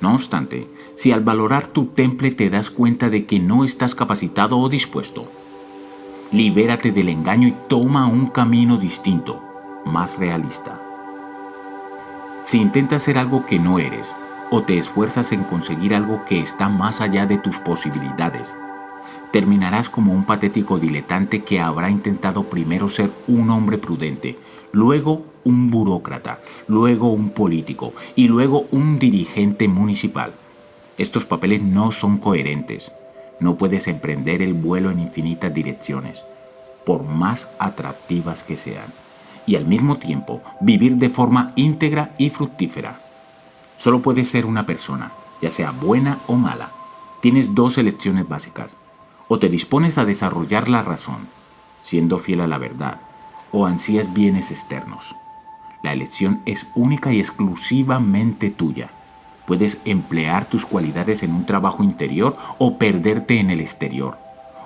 [SPEAKER 1] No obstante, si al valorar tu temple te das cuenta de que no estás capacitado o dispuesto, libérate del engaño y toma un camino distinto, más realista. Si intentas ser algo que no eres, o te esfuerzas en conseguir algo que está más allá de tus posibilidades, terminarás como un patético diletante que habrá intentado primero ser un hombre prudente, luego un burócrata, luego un político y luego un dirigente municipal. Estos papeles no son coherentes. No puedes emprender el vuelo en infinitas direcciones, por más atractivas que sean, y al mismo tiempo vivir de forma íntegra y fructífera. Solo puedes ser una persona, ya sea buena o mala. Tienes dos elecciones básicas. O te dispones a desarrollar la razón, siendo fiel a la verdad, o ansías bienes externos. La elección es única y exclusivamente tuya. Puedes emplear tus cualidades en un trabajo interior o perderte en el exterior.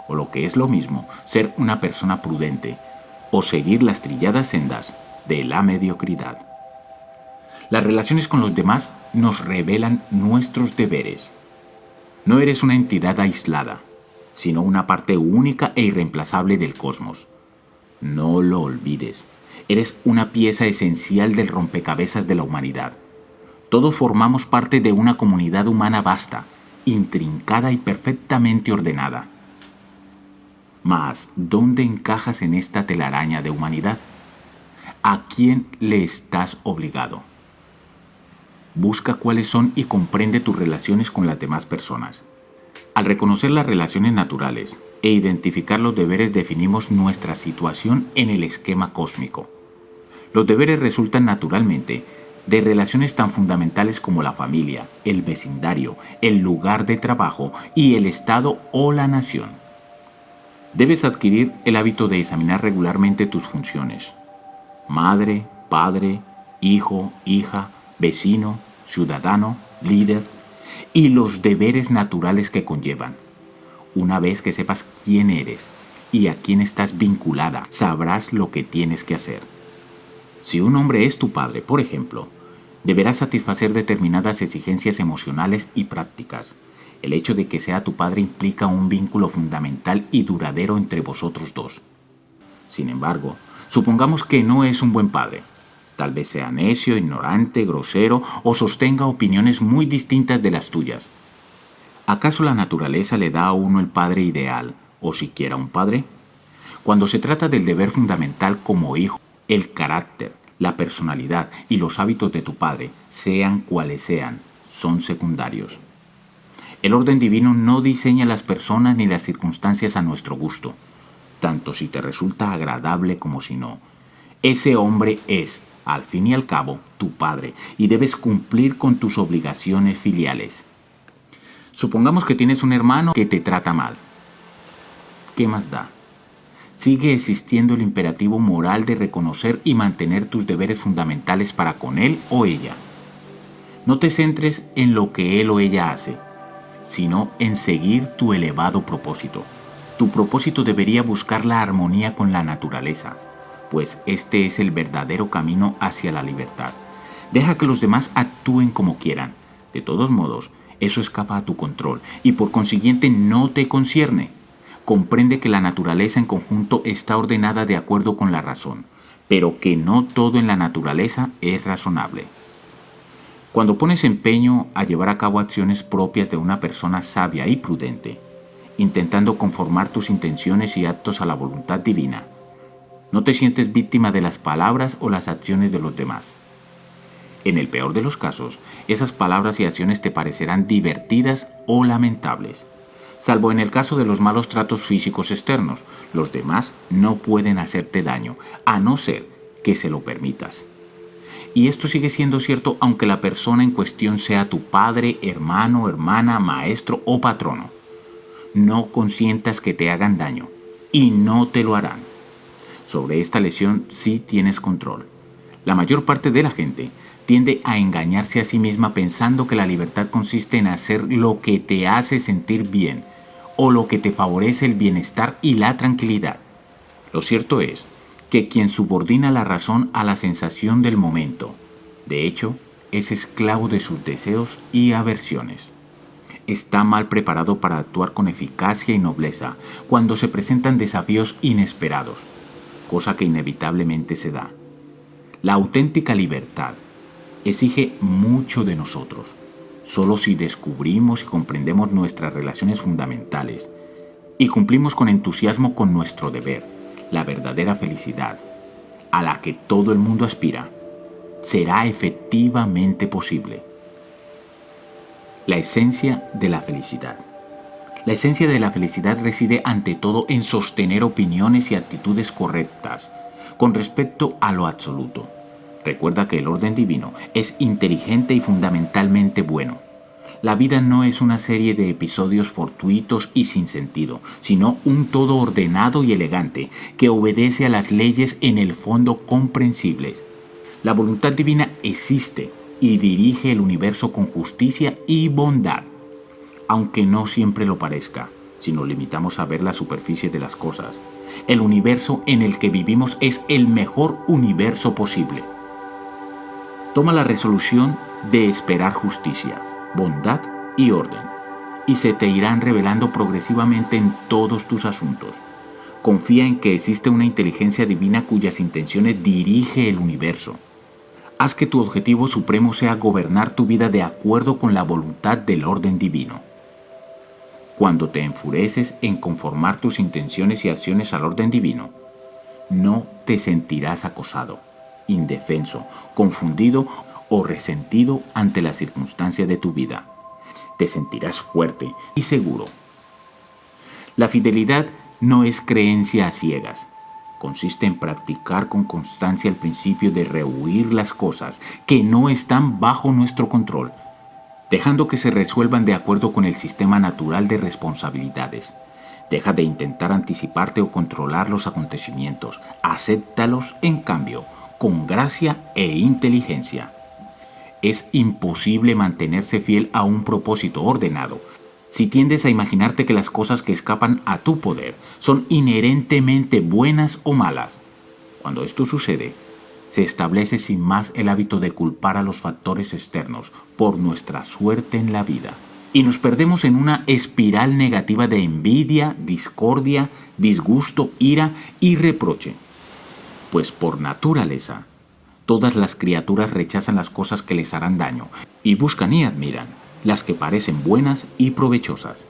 [SPEAKER 1] O lo que es lo mismo, ser una persona prudente o seguir las trilladas sendas de la mediocridad. Las relaciones con los demás nos revelan nuestros deberes. No eres una entidad aislada, sino una parte única e irreemplazable del cosmos. No lo olvides. Eres una pieza esencial del rompecabezas de la humanidad. Todos formamos parte de una comunidad humana vasta, intrincada y perfectamente ordenada. Mas, ¿dónde encajas en esta telaraña de humanidad? ¿A quién le estás obligado? Busca cuáles son y comprende tus relaciones con las demás personas. Al reconocer las relaciones naturales e identificar los deberes definimos nuestra situación en el esquema cósmico. Los deberes resultan naturalmente de relaciones tan fundamentales como la familia, el vecindario, el lugar de trabajo y el Estado o la nación. Debes adquirir el hábito de examinar regularmente tus funciones. Madre, padre, hijo, hija, vecino, ciudadano, líder y los deberes naturales que conllevan. Una vez que sepas quién eres y a quién estás vinculada, sabrás lo que tienes que hacer. Si un hombre es tu padre, por ejemplo, deberás satisfacer determinadas exigencias emocionales y prácticas. El hecho de que sea tu padre implica un vínculo fundamental y duradero entre vosotros dos. Sin embargo, supongamos que no es un buen padre. Tal vez sea necio, ignorante, grosero o sostenga opiniones muy distintas de las tuyas. ¿Acaso la naturaleza le da a uno el padre ideal, o siquiera un padre? Cuando se trata del deber fundamental como hijo, el carácter, la personalidad y los hábitos de tu padre, sean cuales sean, son secundarios. El orden divino no diseña las personas ni las circunstancias a nuestro gusto, tanto si te resulta agradable como si no. Ese hombre es, al fin y al cabo, tu padre y debes cumplir con tus obligaciones filiales. Supongamos que tienes un hermano que te trata mal. ¿Qué más da? Sigue existiendo el imperativo moral de reconocer y mantener tus deberes fundamentales para con él o ella. No te centres en lo que él o ella hace, sino en seguir tu elevado propósito. Tu propósito debería buscar la armonía con la naturaleza, pues este es el verdadero camino hacia la libertad. Deja que los demás actúen como quieran. De todos modos, eso escapa a tu control y por consiguiente no te concierne. Comprende que la naturaleza en conjunto está ordenada de acuerdo con la razón, pero que no todo en la naturaleza es razonable. Cuando pones empeño a llevar a cabo acciones propias de una persona sabia y prudente, intentando conformar tus intenciones y actos a la voluntad divina, no te sientes víctima de las palabras o las acciones de los demás. En el peor de los casos, esas palabras y acciones te parecerán divertidas o lamentables. Salvo en el caso de los malos tratos físicos externos, los demás no pueden hacerte daño, a no ser que se lo permitas. Y esto sigue siendo cierto aunque la persona en cuestión sea tu padre, hermano, hermana, maestro o patrono. No consientas que te hagan daño, y no te lo harán. Sobre esta lección sí tienes control. La mayor parte de la gente tiende a engañarse a sí misma pensando que la libertad consiste en hacer lo que te hace sentir bien o lo que te favorece el bienestar y la tranquilidad. Lo cierto es que quien subordina la razón a la sensación del momento, de hecho, es esclavo de sus deseos y aversiones. Está mal preparado para actuar con eficacia y nobleza cuando se presentan desafíos inesperados, cosa que inevitablemente se da. La auténtica libertad exige mucho de nosotros. Solo si descubrimos y comprendemos nuestras relaciones fundamentales y cumplimos con entusiasmo con nuestro deber, la verdadera felicidad, a la que todo el mundo aspira, será efectivamente posible. La esencia de la felicidad. La esencia de la felicidad reside ante todo en sostener opiniones y actitudes correctas con respecto a lo absoluto. Recuerda que el orden divino es inteligente y fundamentalmente bueno. La vida no es una serie de episodios fortuitos y sin sentido, sino un todo ordenado y elegante que obedece a las leyes en el fondo comprensibles. La voluntad divina existe y dirige el universo con justicia y bondad, aunque no siempre lo parezca, si nos limitamos a ver la superficie de las cosas. El universo en el que vivimos es el mejor universo posible. Toma la resolución de esperar justicia, bondad y orden, y se te irán revelando progresivamente en todos tus asuntos. Confía en que existe una inteligencia divina cuyas intenciones dirige el universo. Haz que tu objetivo supremo sea gobernar tu vida de acuerdo con la voluntad del orden divino. Cuando te enfureces en conformar tus intenciones y acciones al orden divino, no te sentirás acosado, indefenso, confundido o resentido ante las circunstancias de tu vida. Te sentirás fuerte y seguro. La fidelidad no es creencia a ciegas. Consiste en practicar con constancia el principio de rehuir las cosas que no están bajo nuestro control, dejando que se resuelvan de acuerdo con el sistema natural de responsabilidades. Deja de intentar anticiparte o controlar los acontecimientos. Acéptalos, en cambio, con gracia e inteligencia. Es imposible mantenerse fiel a un propósito ordenado si tiendes a imaginarte que las cosas que escapan a tu poder son inherentemente buenas o malas. Cuando esto sucede, se establece sin más el hábito de culpar a los factores externos por nuestra suerte en la vida. Y nos perdemos en una espiral negativa de envidia, discordia, disgusto, ira y reproche. Pues por naturaleza, todas las criaturas rechazan las cosas que les harán daño y buscan y admiran las que parecen buenas y provechosas.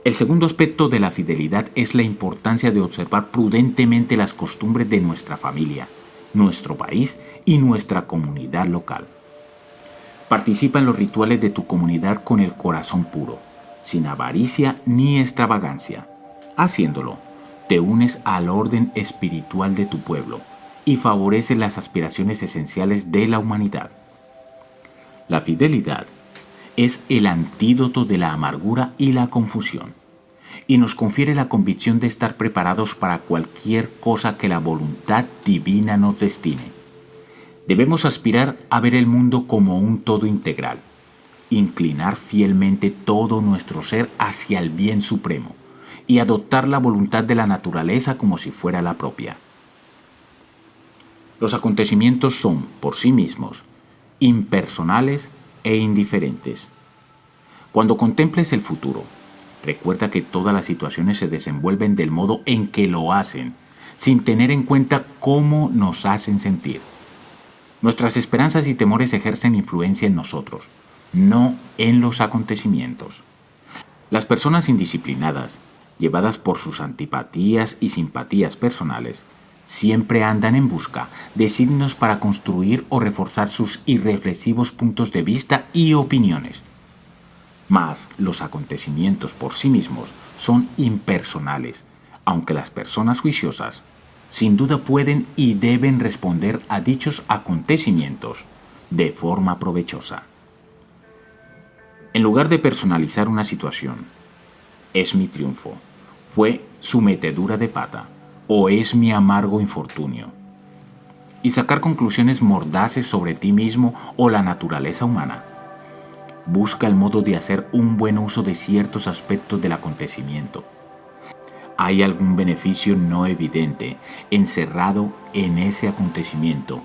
[SPEAKER 1] El segundo aspecto de la fidelidad es la importancia de observar prudentemente las costumbres de nuestra familia, nuestro país y nuestra comunidad local. Participa en los rituales de tu comunidad con el corazón puro, sin avaricia ni extravagancia. Haciéndolo, te unes al orden espiritual de tu pueblo y favoreces las aspiraciones esenciales de la humanidad. La fidelidad es el antídoto de la amargura y la confusión, y nos confiere la convicción de estar preparados para cualquier cosa que la voluntad divina nos destine. Debemos aspirar a ver el mundo como un todo integral, inclinar fielmente todo nuestro ser hacia el bien supremo y adoptar la voluntad de la naturaleza como si fuera la propia. Los acontecimientos son, por sí mismos, impersonales e indiferentes. Cuando contemples el futuro, recuerda que todas las situaciones se desenvuelven del modo en que lo hacen, sin tener en cuenta cómo nos hacen sentir. Nuestras esperanzas y temores ejercen influencia en nosotros, no en los acontecimientos. Las personas indisciplinadas, llevadas por sus antipatías y simpatías personales, siempre andan en busca de signos para construir o reforzar sus irreflexivos puntos de vista y opiniones. Mas los acontecimientos por sí mismos son impersonales, aunque las personas juiciosas sin duda pueden y deben responder a dichos acontecimientos de forma provechosa. En lugar de personalizar una situación, es mi triunfo, fue su metedura de pata, o es mi amargo infortunio, y sacar conclusiones mordaces sobre ti mismo o la naturaleza humana. Busca el modo de hacer un buen uso de ciertos aspectos del acontecimiento. ¿Hay algún beneficio no evidente encerrado en ese acontecimiento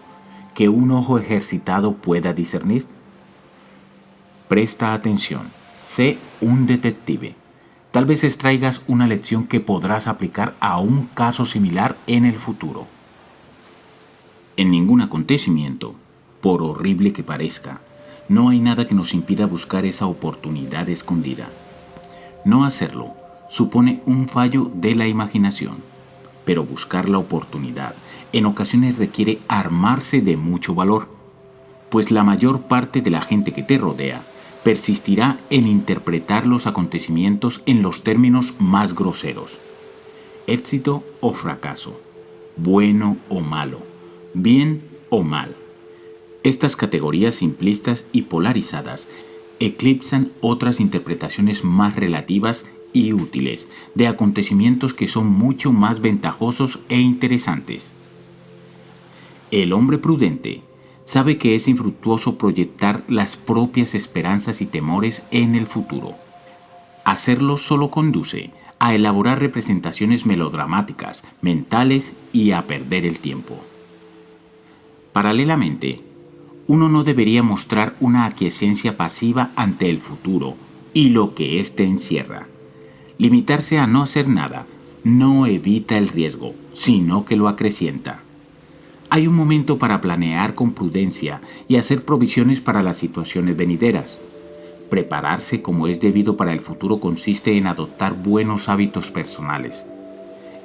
[SPEAKER 1] que un ojo ejercitado pueda discernir? Presta atención, sé un detective. Tal vez extraigas una lección que podrás aplicar a un caso similar en el futuro. En ningún acontecimiento, por horrible que parezca, no hay nada que nos impida buscar esa oportunidad escondida. No hacerlo supone un fallo de la imaginación, pero buscar la oportunidad en ocasiones requiere armarse de mucho valor, pues la mayor parte de la gente que te rodea persistirá en interpretar los acontecimientos en los términos más groseros. Éxito o fracaso, bueno o malo, bien o mal. Estas categorías simplistas y polarizadas eclipsan otras interpretaciones más relativas y útiles de acontecimientos que son mucho más ventajosos e interesantes. El hombre prudente sabe que es infructuoso proyectar las propias esperanzas y temores en el futuro. Hacerlo solo conduce a elaborar representaciones melodramáticas, mentales y a perder el tiempo. Paralelamente, uno no debería mostrar una aquiescencia pasiva ante el futuro y lo que éste encierra. Limitarse a no hacer nada no evita el riesgo, sino que lo acrecienta. Hay un momento para planear con prudencia y hacer provisiones para las situaciones venideras. Prepararse como es debido para el futuro consiste en adoptar buenos hábitos personales.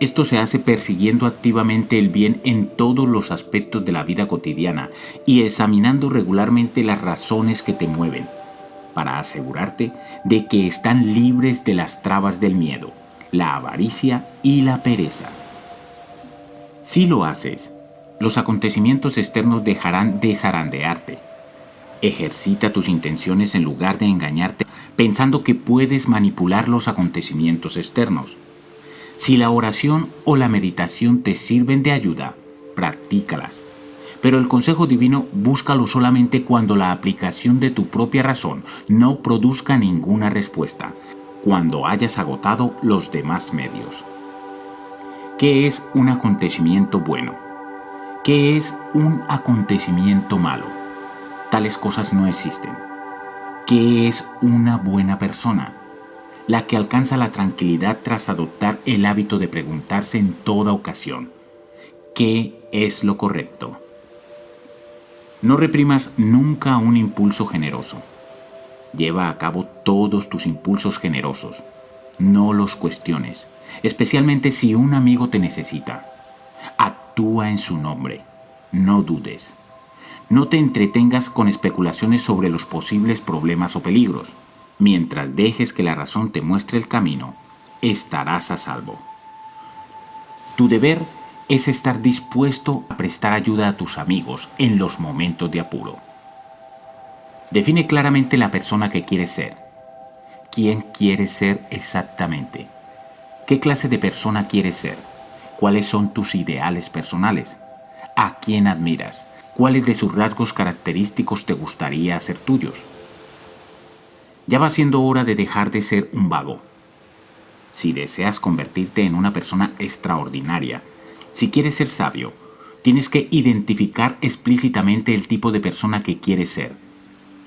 [SPEAKER 1] Esto se hace persiguiendo activamente el bien en todos los aspectos de la vida cotidiana y examinando regularmente las razones que te mueven, para asegurarte de que están libres de las trabas del miedo, la avaricia y la pereza. Si lo haces, los acontecimientos externos dejarán de zarandearte. Ejercita tus intenciones en lugar de engañarte pensando que puedes manipular los acontecimientos externos. Si la oración o la meditación te sirven de ayuda, practícalas. Pero el consejo divino búscalo solamente cuando la aplicación de tu propia razón no produzca ninguna respuesta, cuando hayas agotado los demás medios. ¿Qué es un acontecimiento bueno? ¿Qué es un acontecimiento malo? Tales cosas no existen. ¿Qué es una buena persona? La que alcanza la tranquilidad tras adoptar el hábito de preguntarse en toda ocasión: ¿qué es lo correcto? No reprimas nunca un impulso generoso. Lleva a cabo todos tus impulsos generosos. No los cuestiones, especialmente si un amigo te necesita. Actúa en su nombre. No dudes. No te entretengas con especulaciones sobre los posibles problemas o peligros. Mientras dejes que la razón te muestre el camino, estarás a salvo. Tu deber es estar dispuesto a prestar ayuda a tus amigos en los momentos de apuro. Define claramente la persona que quieres ser. ¿Quién quieres ser exactamente? ¿Qué clase de persona quieres ser? ¿Cuáles son tus ideales personales? ¿A quién admiras? ¿Cuáles de sus rasgos característicos te gustaría hacer tuyos? Ya va siendo hora de dejar de ser un vago. Si deseas convertirte en una persona extraordinaria, si quieres ser sabio, tienes que identificar explícitamente el tipo de persona que quieres ser.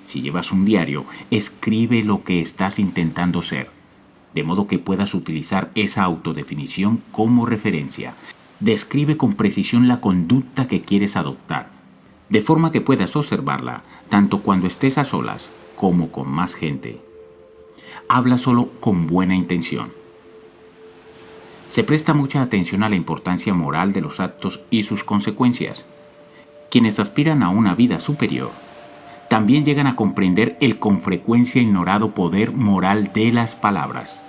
[SPEAKER 1] Si llevas un diario, escribe lo que estás intentando ser, de modo que puedas utilizar esa autodefinición como referencia. Describe con precisión la conducta que quieres adoptar, de forma que puedas observarla tanto cuando estés a solas como con más gente. Habla solo con buena intención. Se presta mucha atención a la importancia moral de los actos y sus consecuencias. Quienes aspiran a una vida superior también llegan a comprender el con frecuencia ignorado poder moral de las palabras.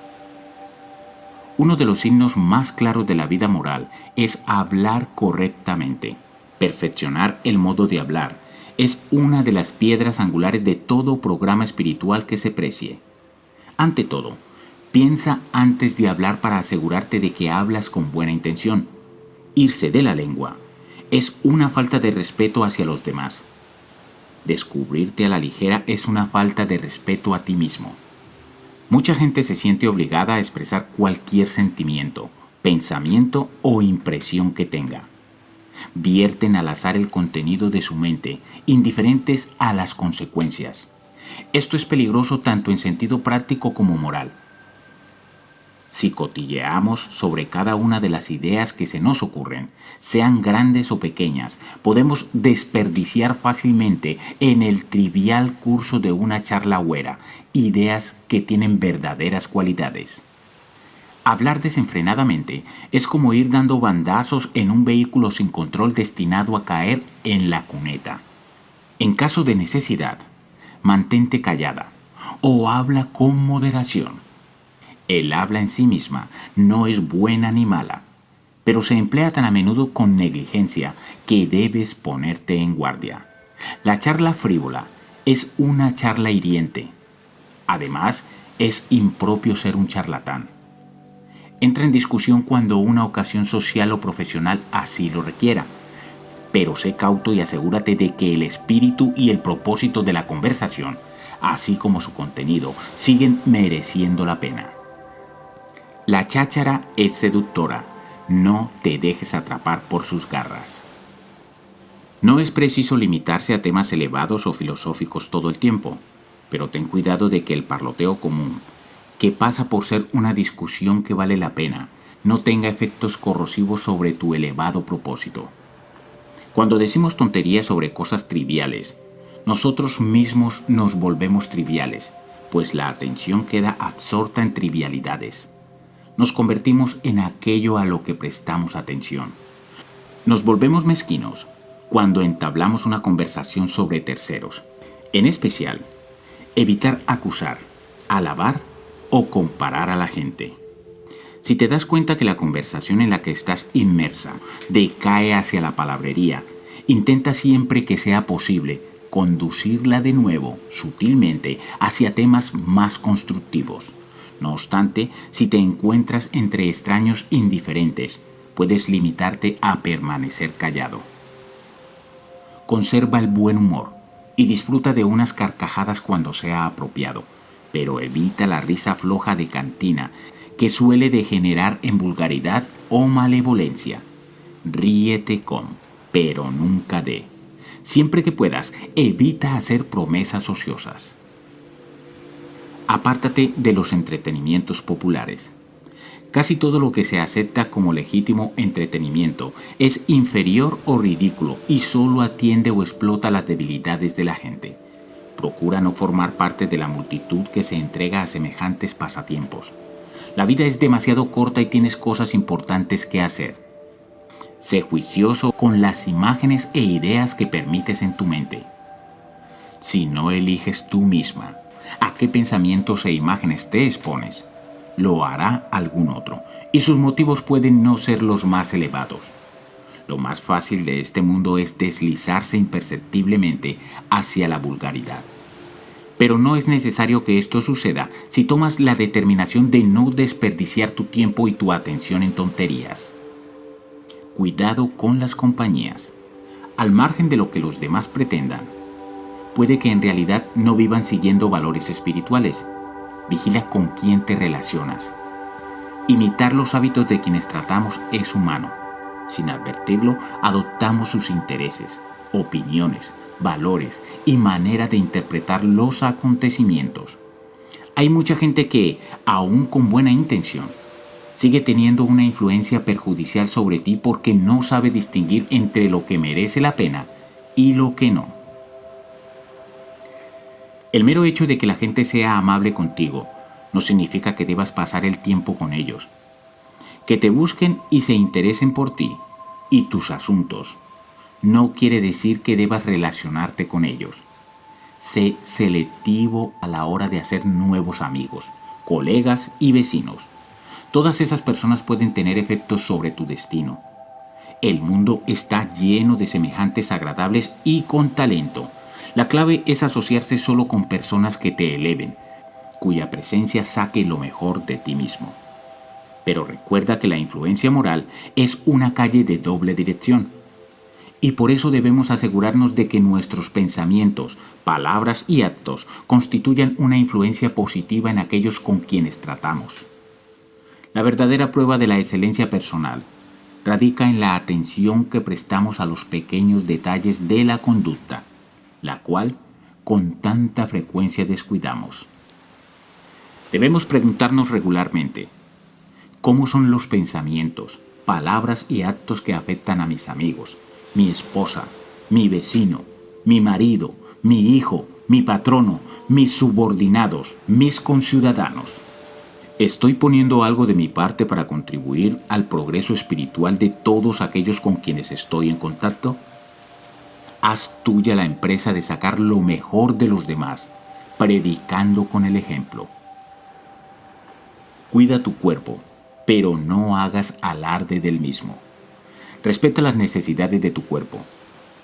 [SPEAKER 1] Uno de los signos más claros de la vida moral es hablar correctamente. Perfeccionar el modo de hablar es una de las piedras angulares de todo programa espiritual que se precie. Ante todo, piensa antes de hablar para asegurarte de que hablas con buena intención. Irse de la lengua es una falta de respeto hacia los demás. Descubrirte a la ligera es una falta de respeto a ti mismo. Mucha gente se siente obligada a expresar cualquier sentimiento, pensamiento o impresión que tenga. Vierten al azar el contenido de su mente, indiferentes a las consecuencias. Esto es peligroso tanto en sentido práctico como moral. Si cotilleamos sobre cada una de las ideas que se nos ocurren, sean grandes o pequeñas, podemos desperdiciar fácilmente en el trivial curso de una charla huera ideas que tienen verdaderas cualidades. Hablar desenfrenadamente es como ir dando bandazos en un vehículo sin control destinado a caer en la cuneta. En caso de necesidad, mantente callada o habla con moderación. El habla en sí misma no es buena ni mala, pero se emplea tan a menudo con negligencia que debes ponerte en guardia. La charla frívola es una charla hiriente. Además, es impropio ser un charlatán. Entra en discusión cuando una ocasión social o profesional así lo requiera, pero sé cauto y asegúrate de que el espíritu y el propósito de la conversación, así como su contenido, siguen mereciendo la pena. La cháchara es seductora, no te dejes atrapar por sus garras. No es preciso limitarse a temas elevados o filosóficos todo el tiempo, pero ten cuidado de que el parloteo común, que pasa por ser una discusión que vale la pena, no tenga efectos corrosivos sobre tu elevado propósito. Cuando decimos tonterías sobre cosas triviales, nosotros mismos nos volvemos triviales, pues la atención queda absorta en trivialidades. Nos convertimos en aquello a lo que prestamos atención. Nos volvemos mezquinos cuando entablamos una conversación sobre terceros. En especial, evitar acusar, alabar o comparar a la gente. Si te das cuenta que la conversación en la que estás inmersa decae hacia la palabrería, intenta siempre que sea posible conducirla de nuevo, sutilmente, hacia temas más constructivos. No obstante, si te encuentras entre extraños indiferentes, puedes limitarte a permanecer callado. Conserva el buen humor y disfruta de unas carcajadas cuando sea apropiado, pero evita la risa floja de cantina que suele degenerar en vulgaridad o malevolencia. Ríete con, pero nunca de. Siempre que puedas, evita hacer promesas ociosas. Apártate de los entretenimientos populares. Casi todo lo que se acepta como legítimo entretenimiento es inferior o ridículo y solo atiende o explota las debilidades de la gente. Procura no formar parte de la multitud que se entrega a semejantes pasatiempos. La vida es demasiado corta y tienes cosas importantes que hacer. Sé juicioso con las imágenes e ideas que permites en tu mente. Si no eliges tú misma a qué pensamientos e imágenes te expones, lo hará algún otro, y sus motivos pueden no ser los más elevados. Lo más fácil de este mundo es deslizarse imperceptiblemente hacia la vulgaridad. Pero no es necesario que esto suceda si tomas la determinación de no desperdiciar tu tiempo y tu atención en tonterías. Cuidado con las compañías. Al margen de lo que los demás pretendan, puede que en realidad no vivan siguiendo valores espirituales. Vigila con quién te relacionas. Imitar los hábitos de quienes tratamos es humano. Sin advertirlo, adoptamos sus intereses, opiniones, valores y manera de interpretar los acontecimientos. Hay mucha gente que, aún con buena intención, sigue teniendo una influencia perjudicial sobre ti porque no sabe distinguir entre lo que merece la pena y lo que no. El mero hecho de que la gente sea amable contigo no significa que debas pasar el tiempo con ellos. Que te busquen y se interesen por ti y tus asuntos no quiere decir que debas relacionarte con ellos. Sé selectivo a la hora de hacer nuevos amigos, colegas y vecinos. Todas esas personas pueden tener efectos sobre tu destino. El mundo está lleno de semejantes agradables y con talento. La clave es asociarse solo con personas que te eleven, cuya presencia saque lo mejor de ti mismo. Pero recuerda que la influencia moral es una calle de doble dirección. Y por eso debemos asegurarnos de que nuestros pensamientos, palabras y actos constituyan una influencia positiva en aquellos con quienes tratamos. La verdadera prueba de la excelencia personal radica en la atención que prestamos a los pequeños detalles de la conducta, la cual con tanta frecuencia descuidamos. Debemos preguntarnos regularmente, ¿cómo son los pensamientos, palabras y actos que afectan a mis amigos, mi esposa, mi vecino, mi marido, mi hijo, mi patrono, mis subordinados, mis conciudadanos? ¿Estoy poniendo algo de mi parte para contribuir al progreso espiritual de todos aquellos con quienes estoy en contacto? Haz tuya la empresa de sacar lo mejor de los demás, predicando con el ejemplo. Cuida tu cuerpo, pero no hagas alarde del mismo. Respeta las necesidades de tu cuerpo.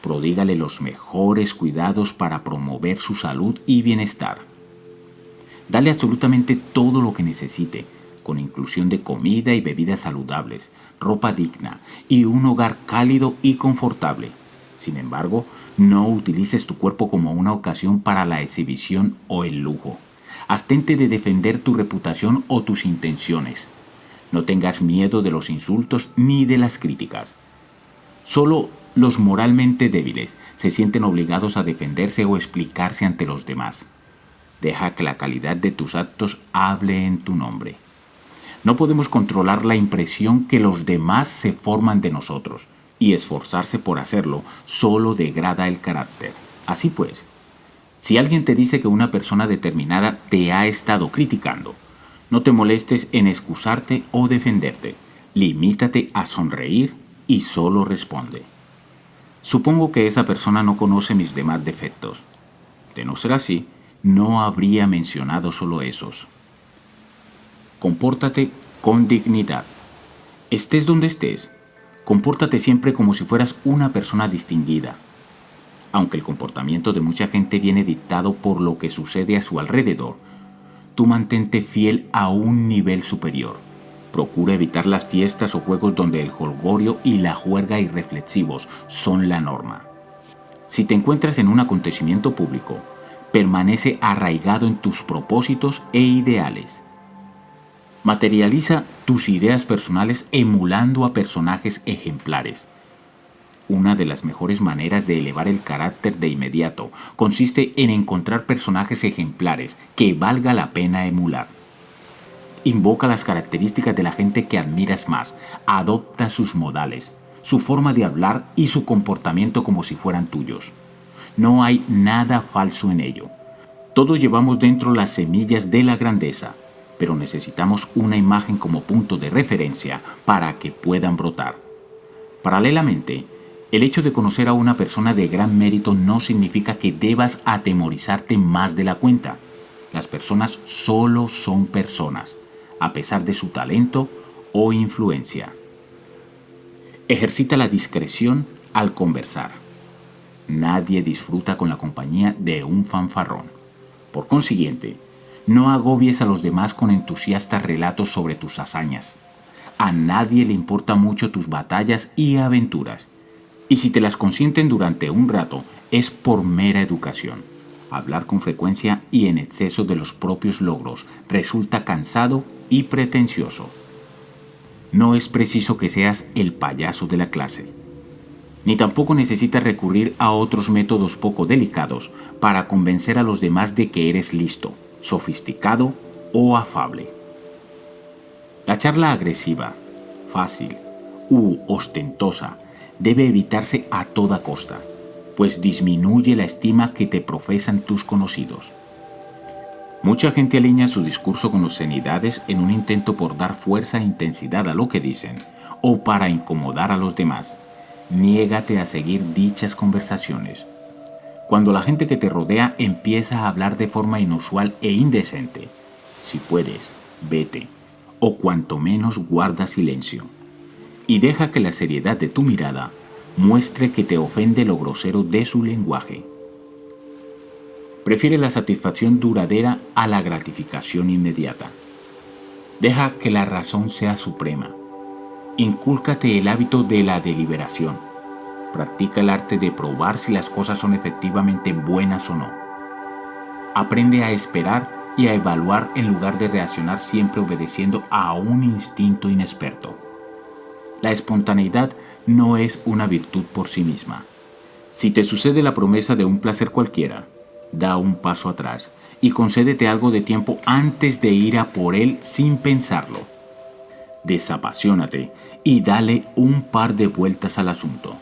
[SPEAKER 1] Prodígale los mejores cuidados para promover su salud y bienestar. Dale absolutamente todo lo que necesite, con inclusión de comida y bebidas saludables, ropa digna y un hogar cálido y confortable. Sin embargo, no utilices tu cuerpo como una ocasión para la exhibición o el lujo. Abstente de defender tu reputación o tus intenciones. No tengas miedo de los insultos ni de las críticas. Solo los moralmente débiles se sienten obligados a defenderse o explicarse ante los demás. Deja que la calidad de tus actos hable en tu nombre. No podemos controlar la impresión que los demás se forman de nosotros, y esforzarse por hacerlo solo degrada el carácter. Así pues, si alguien te dice que una persona determinada te ha estado criticando, no te molestes en excusarte o defenderte. Limítate a sonreír y solo responde: supongo que esa persona no conoce mis demás defectos. De no ser así, no habría mencionado solo esos. Compórtate con dignidad. Estés donde estés, compórtate siempre como si fueras una persona distinguida. Aunque el comportamiento de mucha gente viene dictado por lo que sucede a su alrededor, tú mantente fiel a un nivel superior. Procura evitar las fiestas o juegos donde el jolgorio y la juerga irreflexivos son la norma. Si te encuentras en un acontecimiento público, permanece arraigado en tus propósitos e ideales. Materializa tus ideas personales emulando a personajes ejemplares. Una de las mejores maneras de elevar el carácter de inmediato consiste en encontrar personajes ejemplares que valga la pena emular. Invoca las características de la gente que admiras más, adopta sus modales, su forma de hablar y su comportamiento como si fueran tuyos. No hay nada falso en ello. Todos llevamos dentro las semillas de la grandeza, pero necesitamos una imagen como punto de referencia para que puedan brotar. Paralelamente, el hecho de conocer a una persona de gran mérito no significa que debas atemorizarte más de la cuenta. Las personas solo son personas, a pesar de su talento o influencia. Ejercita la discreción al conversar. Nadie disfruta con la compañía de un fanfarrón. Por consiguiente, no agobies a los demás con entusiastas relatos sobre tus hazañas. A nadie le importan mucho tus batallas y aventuras. Y si te las consienten durante un rato, es por mera educación. Hablar con frecuencia y en exceso de los propios logros resulta cansado y pretencioso. No es preciso que seas el payaso de la clase. Ni tampoco necesitas recurrir a otros métodos poco delicados para convencer a los demás de que eres listo, sofisticado o afable. La charla agresiva, fácil u ostentosa debe evitarse a toda costa, pues disminuye la estima que te profesan tus conocidos. Mucha gente alinea su discurso con obscenidades en un intento por dar fuerza e intensidad a lo que dicen o para incomodar a los demás. Niégate a seguir dichas conversaciones. Cuando la gente que te rodea empieza a hablar de forma inusual e indecente, si puedes, vete, o cuanto menos guarda silencio. Y deja que la seriedad de tu mirada muestre que te ofende lo grosero de su lenguaje. Prefiere la satisfacción duradera a la gratificación inmediata. Deja que la razón sea suprema. Incúlcate el hábito de la deliberación. Practica el arte de probar si las cosas son efectivamente buenas o no. Aprende a esperar y a evaluar en lugar de reaccionar siempre obedeciendo a un instinto inexperto. La espontaneidad no es una virtud por sí misma. Si te sucede la promesa de un placer cualquiera, da un paso atrás y concédete algo de tiempo antes de ir a por él sin pensarlo. Desapasionate y dale un par de vueltas al asunto.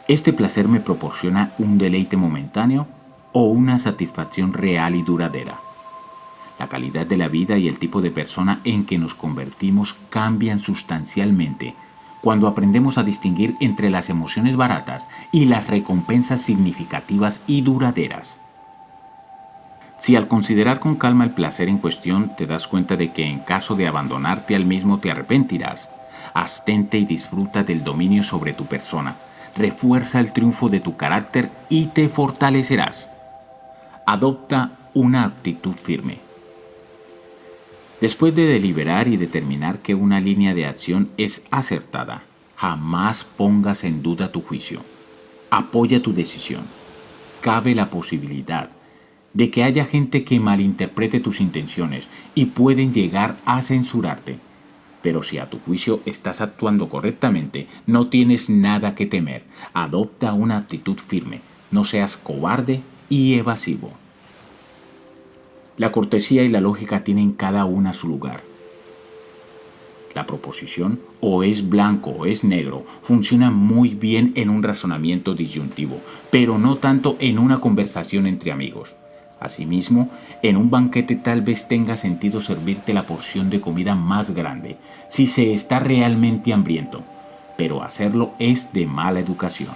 [SPEAKER 1] ¿Este placer me proporciona un deleite momentáneo o una satisfacción real y duradera? La calidad de la vida y el tipo de persona en que nos convertimos cambian sustancialmente cuando aprendemos a distinguir entre las emociones baratas y las recompensas significativas y duraderas. Si al considerar con calma el placer en cuestión te das cuenta de que en caso de abandonarte al mismo te arrepentirás, abstente y disfruta del dominio sobre tu persona, refuerza el triunfo de tu carácter y te fortalecerás. Adopta una actitud firme. Después de deliberar y determinar que una línea de acción es acertada, jamás pongas en duda tu juicio. Apoya tu decisión. Cabe la posibilidad de que haya gente que malinterprete tus intenciones y pueden llegar a censurarte. Pero si a tu juicio estás actuando correctamente, no tienes nada que temer. Adopta una actitud firme. No seas cobarde y evasivo. La cortesía y la lógica tienen cada una su lugar. La proposición, o es blanco o es negro, funciona muy bien en un razonamiento disyuntivo, pero no tanto en una conversación entre amigos. Asimismo, en un banquete tal vez tenga sentido servirte la porción de comida más grande, si se está realmente hambriento, pero hacerlo es de mala educación.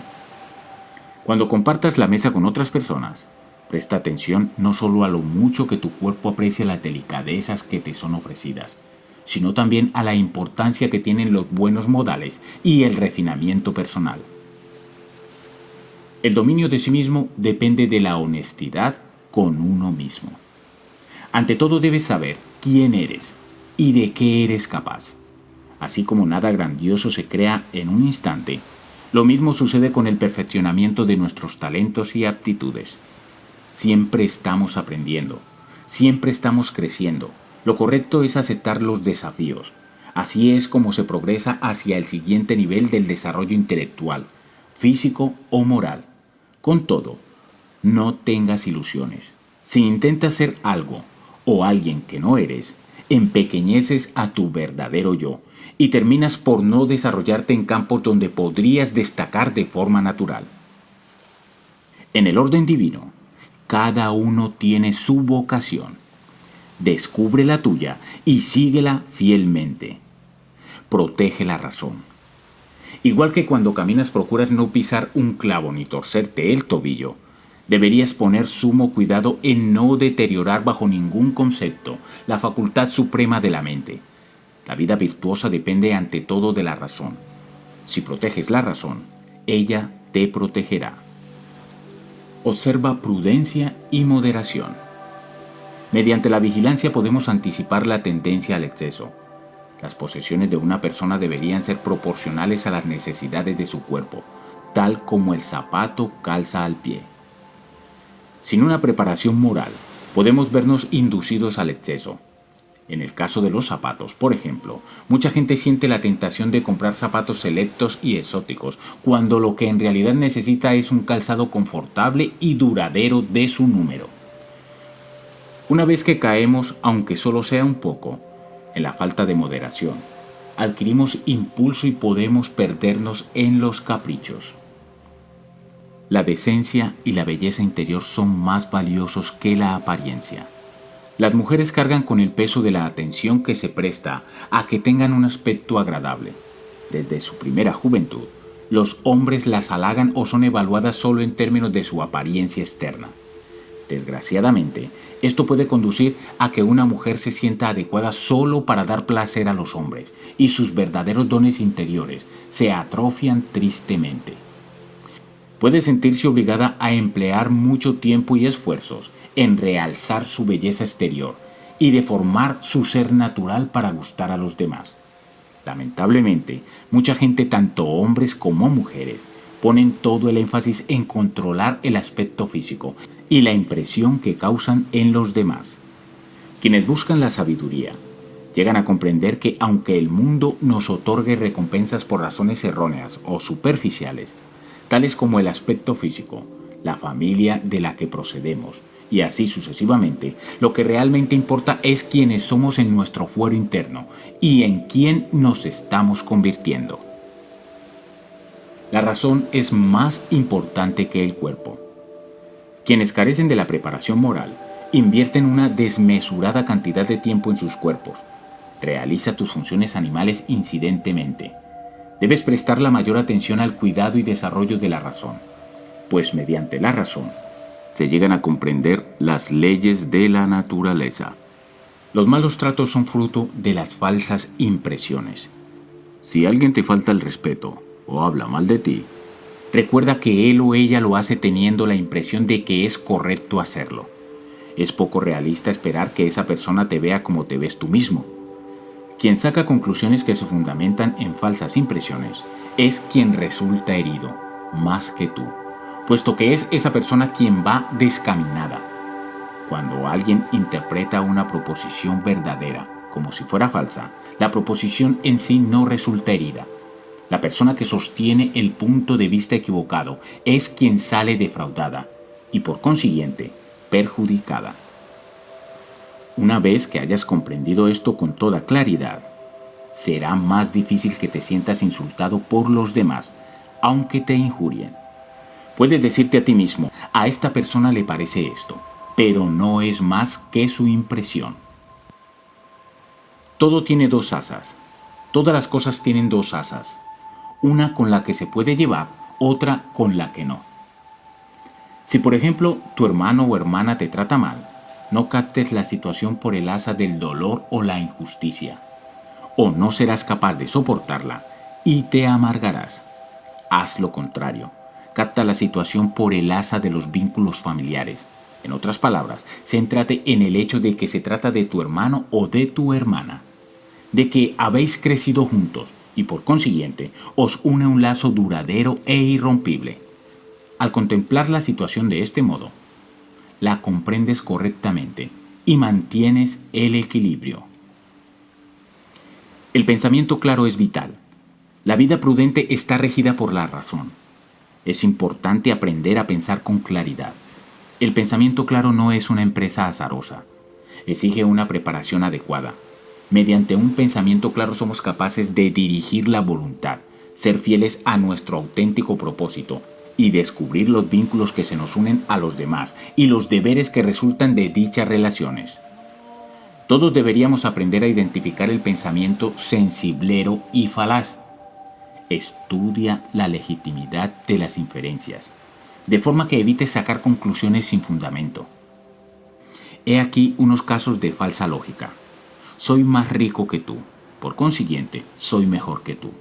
[SPEAKER 1] Cuando compartas la mesa con otras personas, presta atención no solo a lo mucho que tu cuerpo aprecia las delicadezas que te son ofrecidas, sino también a la importancia que tienen los buenos modales y el refinamiento personal. El dominio de sí mismo depende de la honestidad con uno mismo. Ante todo debes saber quién eres y de qué eres capaz. Así como nada grandioso se crea en un instante, lo mismo sucede con el perfeccionamiento de nuestros talentos y aptitudes. Siempre estamos aprendiendo, siempre estamos creciendo. Lo correcto es aceptar los desafíos. Así es como se progresa hacia el siguiente nivel del desarrollo intelectual, físico o moral. Con todo, no tengas ilusiones. Si intentas ser algo o alguien que no eres, empequeñeces a tu verdadero yo y terminas por no desarrollarte en campos donde podrías destacar de forma natural. En el orden divino, cada uno tiene su vocación. Descubre la tuya y síguela fielmente. Protege la razón. Igual que cuando caminas procuras no pisar un clavo ni torcerte el tobillo, deberías poner sumo cuidado en no deteriorar bajo ningún concepto la facultad suprema de la mente. La vida virtuosa depende ante todo de la razón. Si proteges la razón, ella te protegerá. Observa prudencia y moderación. Mediante la vigilancia podemos anticipar la tendencia al exceso. Las posesiones de una persona deberían ser proporcionales a las necesidades de su cuerpo, tal como el zapato calza al pie. Sin una preparación moral, podemos vernos inducidos al exceso. En el caso de los zapatos, por ejemplo, mucha gente siente la tentación de comprar zapatos selectos y exóticos, cuando lo que en realidad necesita es un calzado confortable y duradero de su número. Una vez que caemos, aunque solo sea un poco, en la falta de moderación, adquirimos impulso y podemos perdernos en los caprichos. La decencia y la belleza interior son más valiosos que la apariencia. Las mujeres cargan con el peso de la atención que se presta a que tengan un aspecto agradable. Desde su primera juventud, los hombres las halagan o son evaluadas solo en términos de su apariencia externa. Desgraciadamente, esto puede conducir a que una mujer se sienta adecuada solo para dar placer a los hombres y sus verdaderos dones interiores se atrofian tristemente. Puede sentirse obligada a emplear mucho tiempo y esfuerzos en realzar su belleza exterior y deformar su ser natural para gustar a los demás. Lamentablemente, mucha gente, tanto hombres como mujeres, ponen todo el énfasis en controlar el aspecto físico y la impresión que causan en los demás. Quienes buscan la sabiduría Llegan a comprender que aunque el mundo nos otorgue recompensas por razones erróneas o superficiales, tales como el aspecto físico, la familia de la que procedemos, y así sucesivamente, lo que realmente importa es quiénes somos en nuestro fuero interno y en quién nos estamos convirtiendo. La razón es más importante que el cuerpo. Quienes carecen de la preparación moral invierten una desmesurada cantidad de tiempo en sus cuerpos. Realiza tus funciones animales incidentemente. Debes prestar la mayor atención al cuidado y desarrollo de la razón, pues mediante la razón se llegan a comprender las leyes de la naturaleza. Los malos tratos son fruto de las falsas impresiones. Si alguien te falta el respeto o habla mal de ti, recuerda que él o ella lo hace teniendo la impresión de que es correcto hacerlo. Es poco realista esperar que esa persona te vea como te ves tú mismo. Quien saca conclusiones que se fundamentan en falsas impresiones es quien resulta herido, más que tú, puesto que es esa persona quien va descaminada. Cuando alguien interpreta una proposición verdadera como si fuera falsa, la proposición en sí no resulta herida. La persona que sostiene el punto de vista equivocado es quien sale defraudada y por consiguiente perjudicada. Una vez que hayas comprendido esto con toda claridad, será más difícil que te sientas insultado por los demás, aunque te injurien. Puedes decirte a ti mismo, a esta persona le parece esto, pero no es más que su impresión. Todo tiene dos asas. Todas las cosas tienen dos asas. Una con la que se puede llevar, otra con la que no. Si por ejemplo tu hermano o hermana te trata mal, no captes la situación por el asa del dolor o la injusticia, o no serás capaz de soportarla y te amargarás. Haz lo contrario, capta la situación por el asa de los vínculos familiares. En otras palabras, céntrate en el hecho de que se trata de tu hermano o de tu hermana, de que habéis crecido juntos y por consiguiente os une un lazo duradero e irrompible. Al contemplar la situación de este modo, la comprendes correctamente y mantienes el equilibrio. El pensamiento claro es vital. La vida prudente está regida por la razón. Es importante aprender a pensar con claridad. El pensamiento claro no es una empresa azarosa. Exige una preparación adecuada. Mediante un pensamiento claro somos capaces de dirigir la voluntad, ser fieles a nuestro auténtico propósito y descubrir los vínculos que se nos unen a los demás y los deberes que resultan de dichas relaciones. Todos deberíamos aprender a identificar el pensamiento sensiblero y falaz. Estudia la legitimidad de las inferencias, de forma que evites sacar conclusiones sin fundamento. He aquí unos casos de falsa lógica. Soy más rico que tú, por consiguiente, soy mejor que tú.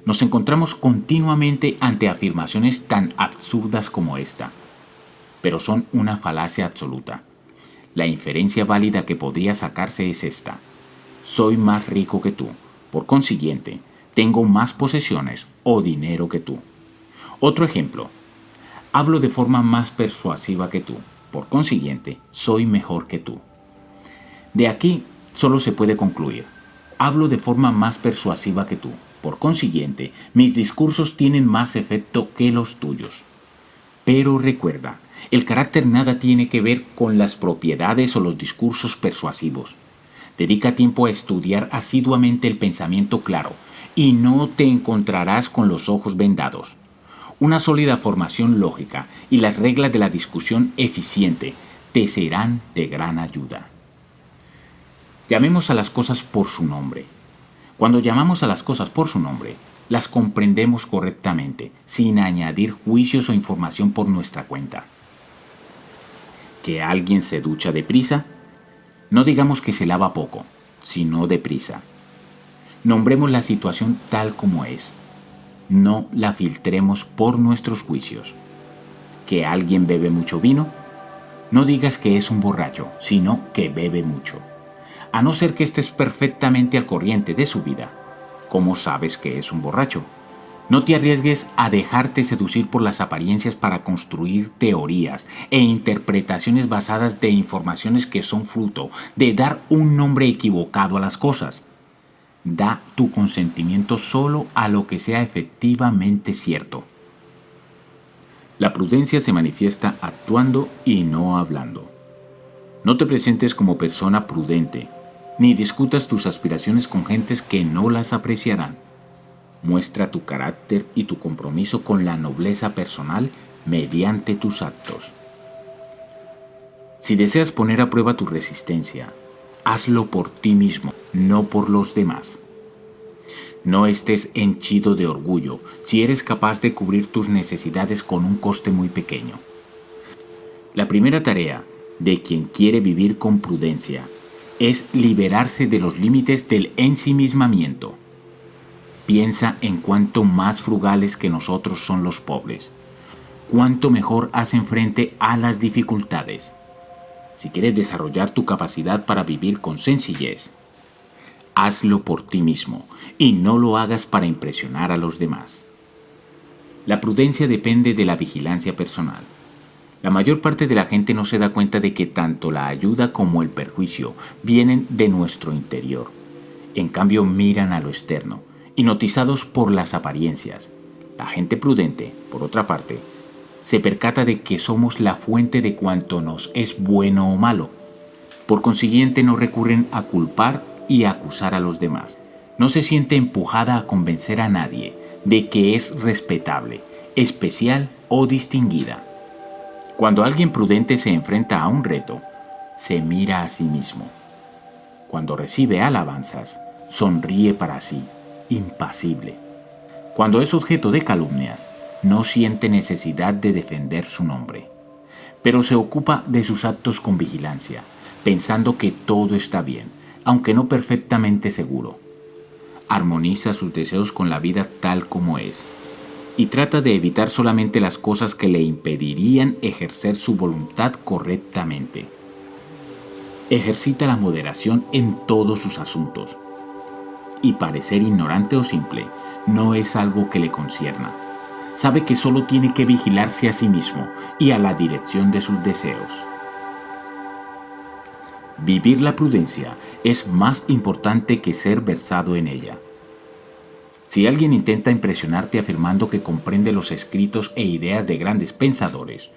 [SPEAKER 1] Nos encontramos continuamente ante afirmaciones tan absurdas como esta, pero son una falacia absoluta. La inferencia válida que podría sacarse es esta: soy más rico que tú, por consiguiente, tengo más posesiones o dinero que tú. Otro ejemplo: hablo de forma más persuasiva que tú, por consiguiente, soy mejor que tú. De aquí solo se puede concluir: hablo de forma más persuasiva que tú. Por consiguiente, mis discursos tienen más efecto que los tuyos. Pero recuerda, el carácter nada tiene que ver con las propiedades o los discursos persuasivos. Dedica tiempo a estudiar asiduamente el pensamiento claro y no te encontrarás con los ojos vendados. Una sólida formación lógica y las reglas de la discusión eficiente te serán de gran ayuda. Llamemos a las cosas por su nombre. Cuando llamamos a las cosas por su nombre, las comprendemos correctamente, sin añadir juicios o información por nuestra cuenta. ¿Que alguien se ducha deprisa? No digamos que se lava poco, sino deprisa. Nombremos la situación tal como es. No la filtremos por nuestros juicios. ¿Que alguien bebe mucho vino? No digas que es un borracho, sino que bebe mucho. A no ser que estés perfectamente al corriente de su vida. ¿Cómo sabes que es un borracho? No te arriesgues a dejarte seducir por las apariencias para construir teorías e interpretaciones basadas de informaciones que son fruto de dar un nombre equivocado a las cosas. Da tu consentimiento solo a lo que sea efectivamente cierto. La prudencia se manifiesta actuando y no hablando. No te presentes como persona prudente, ni discutas tus aspiraciones con gentes que no las apreciarán. Muestra tu carácter y tu compromiso con la nobleza personal mediante tus actos. Si deseas poner a prueba tu resistencia, hazlo por ti mismo, no por los demás. No estés henchido de orgullo si eres capaz de cubrir tus necesidades con un coste muy pequeño. La primera tarea de quien quiere vivir con prudencia es liberarse de los límites del ensimismamiento. Piensa en cuánto más frugales que nosotros son los pobres, cuánto mejor hacen frente a las dificultades. Si quieres desarrollar tu capacidad para vivir con sencillez, hazlo por ti mismo y no lo hagas para impresionar a los demás. La prudencia depende de la vigilancia personal. La mayor parte de la gente no se da cuenta de que tanto la ayuda como el perjuicio vienen de nuestro interior. En cambio, miran a lo externo, hipnotizados por las apariencias. La gente prudente, por otra parte, se percata de que somos la fuente de cuanto nos es bueno o malo. Por consiguiente, no recurren a culpar y a acusar a los demás. No se siente empujada a convencer a nadie de que es respetable, especial o distinguida. Cuando alguien prudente se enfrenta a un reto, se mira a sí mismo. Cuando recibe alabanzas, sonríe para sí, impasible. Cuando es objeto de calumnias, no siente necesidad de defender su nombre, pero se ocupa de sus actos con vigilancia, pensando que todo está bien, aunque no perfectamente seguro. Armoniza sus deseos con la vida tal como es, y trata de evitar solamente las cosas que le impedirían ejercer su voluntad correctamente. Ejercita la moderación en todos sus asuntos, y parecer ignorante o simple no es algo que le concierna. Sabe que solo tiene que vigilarse a sí mismo y a la dirección de sus deseos. Vivir la prudencia es más importante que ser versado en ella. Si alguien intenta impresionarte afirmando que comprende los escritos e ideas de grandes pensadores,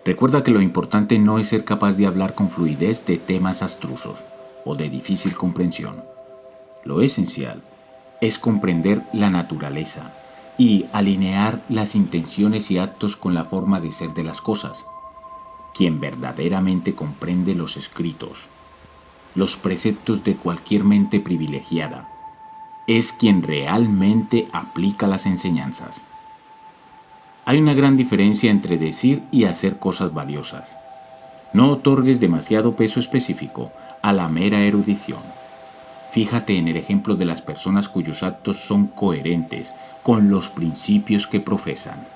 [SPEAKER 1] recuerda que lo importante no es ser capaz de hablar con fluidez de temas abstrusos o de difícil comprensión. Lo esencial es comprender la naturaleza y alinear las intenciones y actos con la forma de ser de las cosas. Quien verdaderamente comprende los escritos, los preceptos de cualquier mente privilegiada, es quien realmente aplica las enseñanzas. Hay una gran diferencia entre decir y hacer cosas valiosas. No otorgues demasiado peso específico a la mera erudición. Fíjate en el ejemplo de las personas cuyos actos son coherentes con los principios que profesan.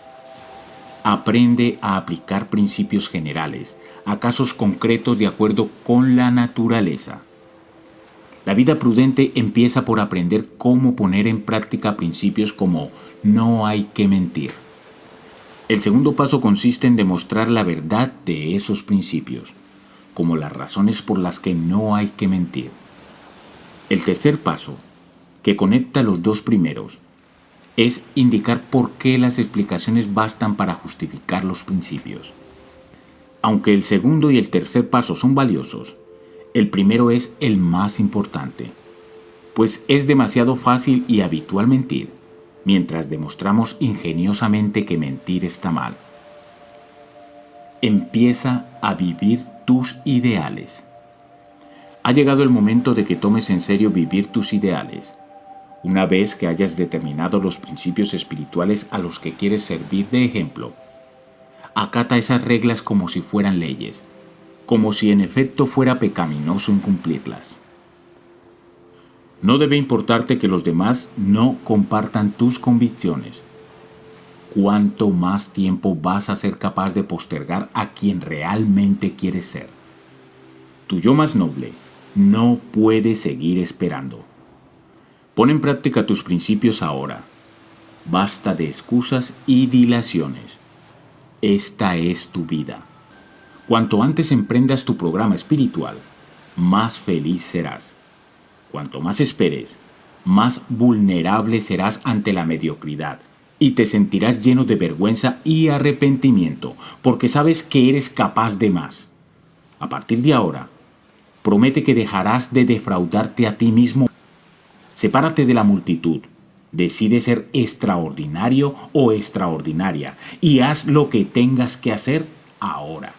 [SPEAKER 1] Aprende a aplicar principios generales a casos concretos de acuerdo con la naturaleza. La vida prudente empieza por aprender cómo poner en práctica principios como no hay que mentir. El segundo paso consiste en demostrar la verdad de esos principios, como las razones por las que no hay que mentir. El tercer paso, que conecta los dos primeros, es indicar por qué las explicaciones bastan para justificar los principios. Aunque el segundo y el tercer paso son valiosos, el primero es el más importante, pues es demasiado fácil y habitual mentir, mientras demostramos ingeniosamente que mentir está mal. Empieza a vivir tus ideales. Ha llegado el momento de que tomes en serio vivir tus ideales. Una vez que hayas determinado los principios espirituales a los que quieres servir de ejemplo, acata esas reglas como si fueran leyes, como si en efecto fuera pecaminoso incumplirlas. No debe importarte que los demás no compartan tus convicciones. ¿Cuánto más tiempo vas a ser capaz de postergar a quien realmente quieres ser? Tu yo más noble no puede seguir esperando. Pon en práctica tus principios ahora. Basta de excusas y dilaciones. Esta es tu vida. Cuanto antes emprendas tu programa espiritual, más feliz serás. Cuanto más esperes, más vulnerable serás ante la mediocridad y te sentirás lleno de vergüenza y arrepentimiento porque sabes que eres capaz de más. A partir de ahora, promete que dejarás de defraudarte a ti mismo. Sepárate de la multitud. Decide ser extraordinario o extraordinaria y haz lo que tengas que hacer ahora.